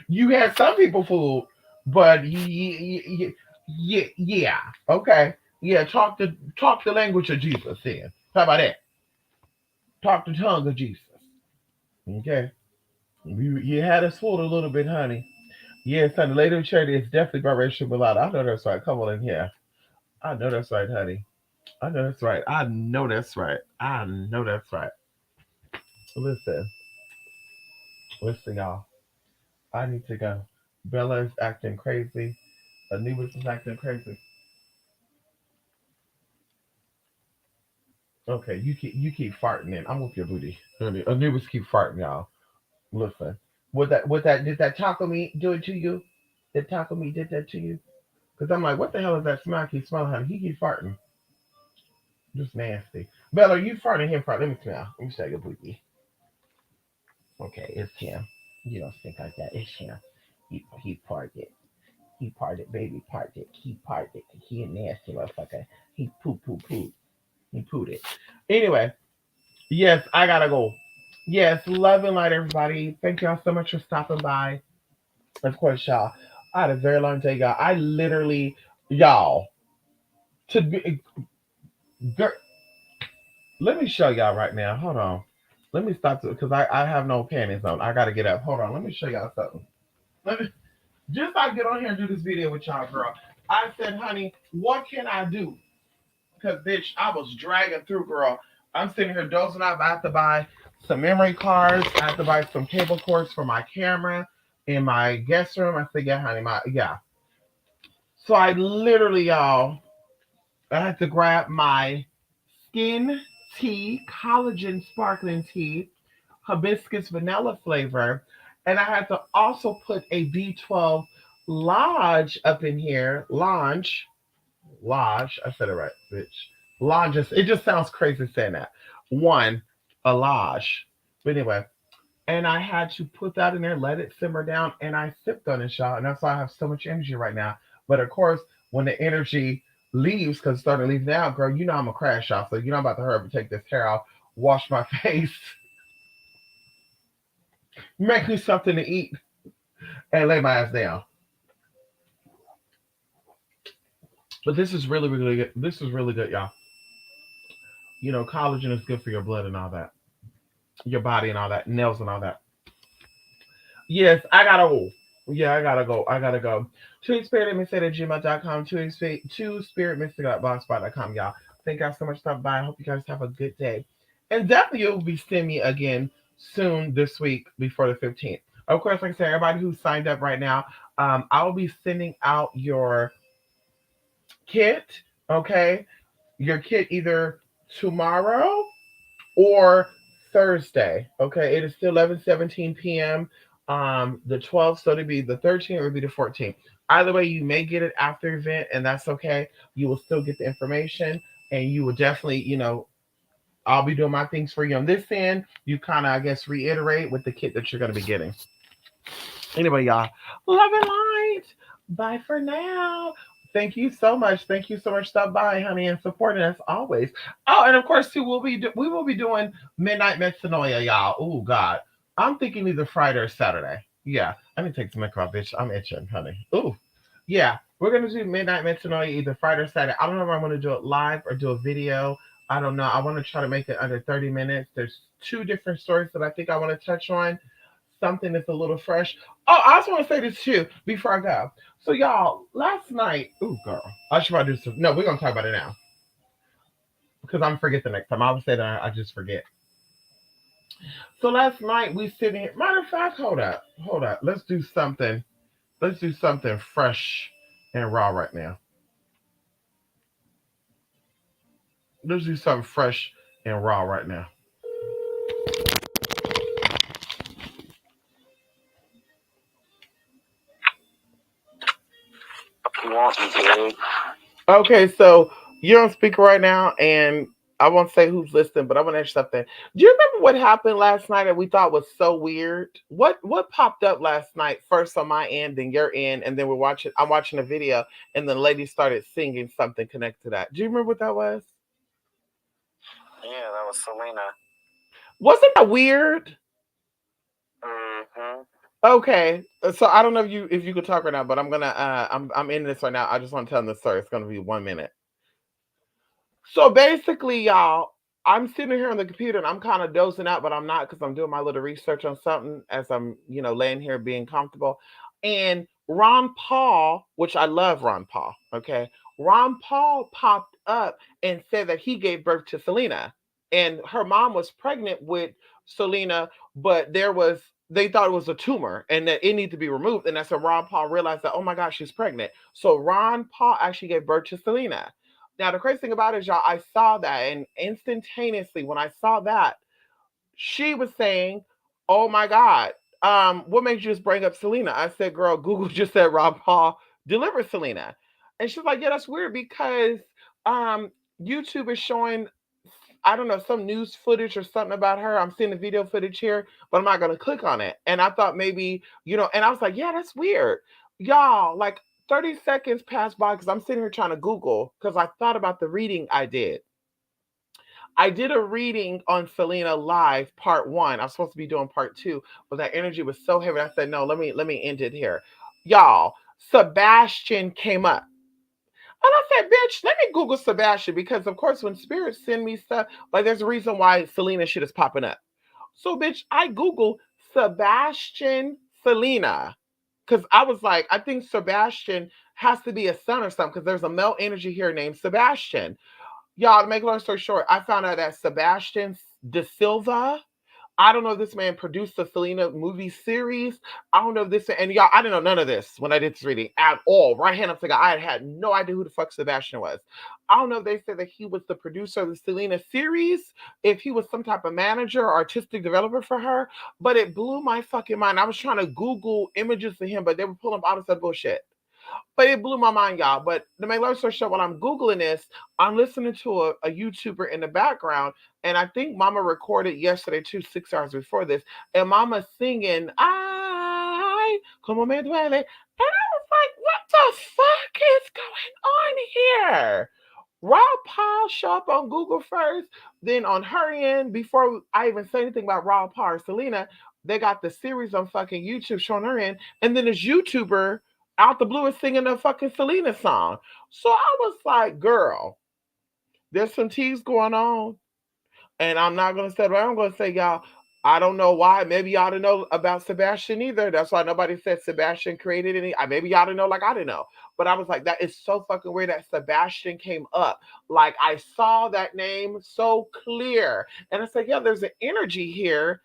you had some people fooled, but yeah, okay, yeah. Talk the language of Jesus. Then how about that? Talk the tongue of Jesus. Okay, you had us fooled a little bit, honey. Yes, honey. Lady of Charity is definitely biracial mulatto. I know that's right. Come on in here. I know that's right, honey. I know that's right. I know that's right. I know that's right. Listen, listen, y'all. I need to go. Bella is acting crazy. Anubis is acting crazy. Okay, you keep farting in. I'm with your booty. Honey. Anubis keep farting, y'all. Listen. What that did that taco meat do it to you? Did taco meat did that to you? Because I'm like, what the hell is that smell I keep smelling, honey? He keep farting. Just nasty. Bella, are you farting him fart? Let me smell. Let me show your booty. Okay, it's him. You don't think like that. It's him. He farted. He parted, baby parted. He parted. He a nasty motherfucker. He poo. He pooed it. Anyway, yes, I gotta go. Yes, love and light, everybody. Thank y'all so much for stopping by. Of course, y'all. I had a very long day, y'all. I literally, y'all, to be, girl, let me show y'all right now. Hold on. Let me stop because I have no panties on. I gotta get up. Hold on. Let me show y'all something. Let me just I get on here and do this video with y'all, girl. I said, honey, what can I do? Because, bitch, I was dragging through, girl. I'm sitting here dozing off. I have to buy some memory cards. I have to buy some cable cords for my camera in my guest room. I said, yeah, honey, yeah. So I literally, y'all, I had to grab my skin tea, collagen sparkling tea, hibiscus vanilla flavor, and I had to also put a B12 lodge up in here. Lodge. I said it right, bitch. Lodge. It just sounds crazy saying that. One, a lodge. But anyway, and I had to put that in there, let it simmer down, and I sipped on it, y'all. And that's why I have so much energy right now. But of course, when the energy leaves, because it's starting to leave now, girl, you know I'm a crash off. So you know I'm about to hurry up and take this hair off, wash my face, make me something to eat, and lay my ass down. But this is really, really good. This is really good, y'all. You know, collagen is good for your blood and all that, your body and all that, nails and all that. Yes, I gotta go. Yeah, I gotta go. I gotta go. Two Spirit Mystic at gmail.com, two Spirit Mystic at blogspot.com, y'all. Thank y'all so much for stopping by. I hope you guys have a good day. And definitely you'll be seeing me again soon this week before the 15th. Of course, like I said, everybody who's signed up right now, I'll be sending out your kit, okay? Your kit either tomorrow or Thursday. Okay, it is still 11:17 p.m. The 12th, so it'll be the 13th or it'll be the 14th. Either way, you may get it after event, and that's okay. You will still get the information, and you will definitely, I'll be doing my things for you on this end. You kind of, I guess, reiterate with the kit that you're going to be getting. Anyway, y'all, love and light. Bye for now. Thank you so much. Thank you so much. Stop by, honey, and supporting us always. Oh, and of course, too, we will be doing Midnight Metanoia, y'all. Oh God, I'm thinking either Friday or Saturday. Yeah, I need to take some makeup, bitch. I'm itching, honey. Ooh, yeah, we're gonna do Midnight Metanoia either Friday or Saturday. I don't know if I'm gonna do it live or do a video. I don't know. I want to try to make it under 30 minutes. There's two different stories that I think I want to touch on, something that's a little fresh. Oh, I also want to say this too before I go. So y'all, last night, ooh girl, I should probably do some. No, we're gonna talk about it now because I'm gonna forget the next time. I'll say that I just forget. So last night we sitting here. Matter of fact, hold up. Let's do something. Let's do something fresh and raw right now. Let's do something fresh and raw right now. You want me, dude? Okay, so you're on speaker right now, and I won't say who's listening, but I want to ask you something. Do you remember what happened last night that we thought was so weird? What popped up last night first on my end, then your end, and then we're watching. I'm watching a video, and the lady started singing something connected to that. Do you remember what that was? Yeah, that was Selena. Wasn't that weird? Mm-hmm. Okay, so I don't know if you could talk right now, but I'm gonna I'm in this right now. I just want to tell them this story. It's gonna be 1 minute. So basically, y'all, I'm sitting here on the computer and I'm kind of dozing out, but I'm not because I'm doing my little research on something as I'm, laying here being comfortable. And Ron Paul, which I love Ron Paul, okay? Ron Paul popped up and said that he gave birth to Selena. And her mom was pregnant with Selena, but they thought it was a tumor and that it needed to be removed. And that's when Ron Paul realized that, oh my gosh, she's pregnant. So Ron Paul actually gave birth to Selena. Now, the crazy thing about it is, y'all, I saw that, and instantaneously, when I saw that, she was saying, "Oh my God, what made you just bring up Selena?" I said, "Girl, Google just said Rob Paul delivered Selena," and she's like, "Yeah, that's weird because um, YouTube is showing." I don't know, some news footage or something about her. I'm seeing the video footage here, but I'm not gonna click on it. And I thought maybe, and I was like, yeah, that's weird. Y'all, like 30 seconds passed by because I'm sitting here trying to Google because I thought about the reading I did. I did a reading on Selena live, part one. I was supposed to be doing part two, but that energy was so heavy. I said, no, let me end it here. Y'all, Sebastian came up. And I said, bitch, let me Google Sebastian because, of course, when spirits send me stuff, like there's a reason why Selena shit is popping up. So, bitch, I Googled Sebastian Selena because I was like, I think Sebastian has to be a son or something because there's a male energy here named Sebastian. Y'all, to make a long story short, I found out that Sebastian De Silva, I don't know if this man produced the Selena movie series. I don't know if this, and y'all, I didn't know none of this when I did this reading at all. Right hand up to God, I had no idea who the fuck Sebastian was. I don't know if they said that he was the producer of the Selena series, if he was some type of manager or artistic developer for her, but it blew my fucking mind. I was trying to Google images of him, but they were pulling up all this other bullshit. But it blew my mind, y'all. But to make long story short, while I'm Googling this, I'm listening to a YouTuber in the background. And I think Mama recorded yesterday too, 6 hours before this. And Mama singing, I, como me duele. And I was like, what the fuck is going on here? Rob Paul show up on Google first, then on her end, before I even say anything about Rob Paul or Selena, they got the series on fucking YouTube showing her end, and then this YouTuber out the blue is singing a fucking Selena song. So I was like, girl, there's some teas going on, and I'm not gonna say, but I'm gonna say, y'all, I don't know why. Maybe y'all didn't know about Sebastian either. That's why nobody said Sebastian created any. Maybe y'all didn't know, like I didn't know. But I was like, that is so fucking weird that Sebastian came up. Like I saw that name so clear, and I said, yeah, there's an energy here.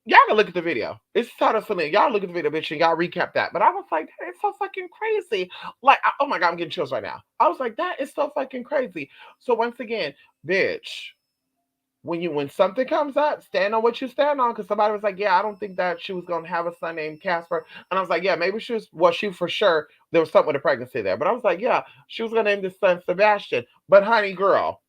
Y'all gotta look at the video. It's titled something. Y'all look at the video, bitch, and y'all recap that. But I was like, that is so fucking crazy. Like, oh my god, I'm getting chills right now. I was like, that is so fucking crazy. So once again, bitch, when something comes up, stand on what you stand on. Because somebody was like, yeah, I don't think that she was gonna have a son named Casper. And I was like, yeah, maybe she was. Well, she for sure there was something with a pregnancy there. But I was like, yeah, she was gonna name this son Sebastian. But honey, girl,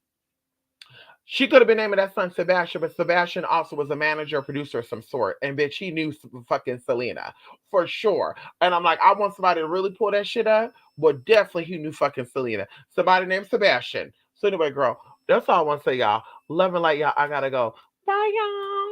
she could have been naming that son Sebastian, but Sebastian also was a manager, producer of some sort. And bitch, he knew fucking Selena for sure. And I'm like, I want somebody to really pull that shit up, but definitely he knew fucking Selena. Somebody named Sebastian. So anyway, girl, that's all I want to say, y'all. Love and light, y'all. I gotta go. Bye, y'all.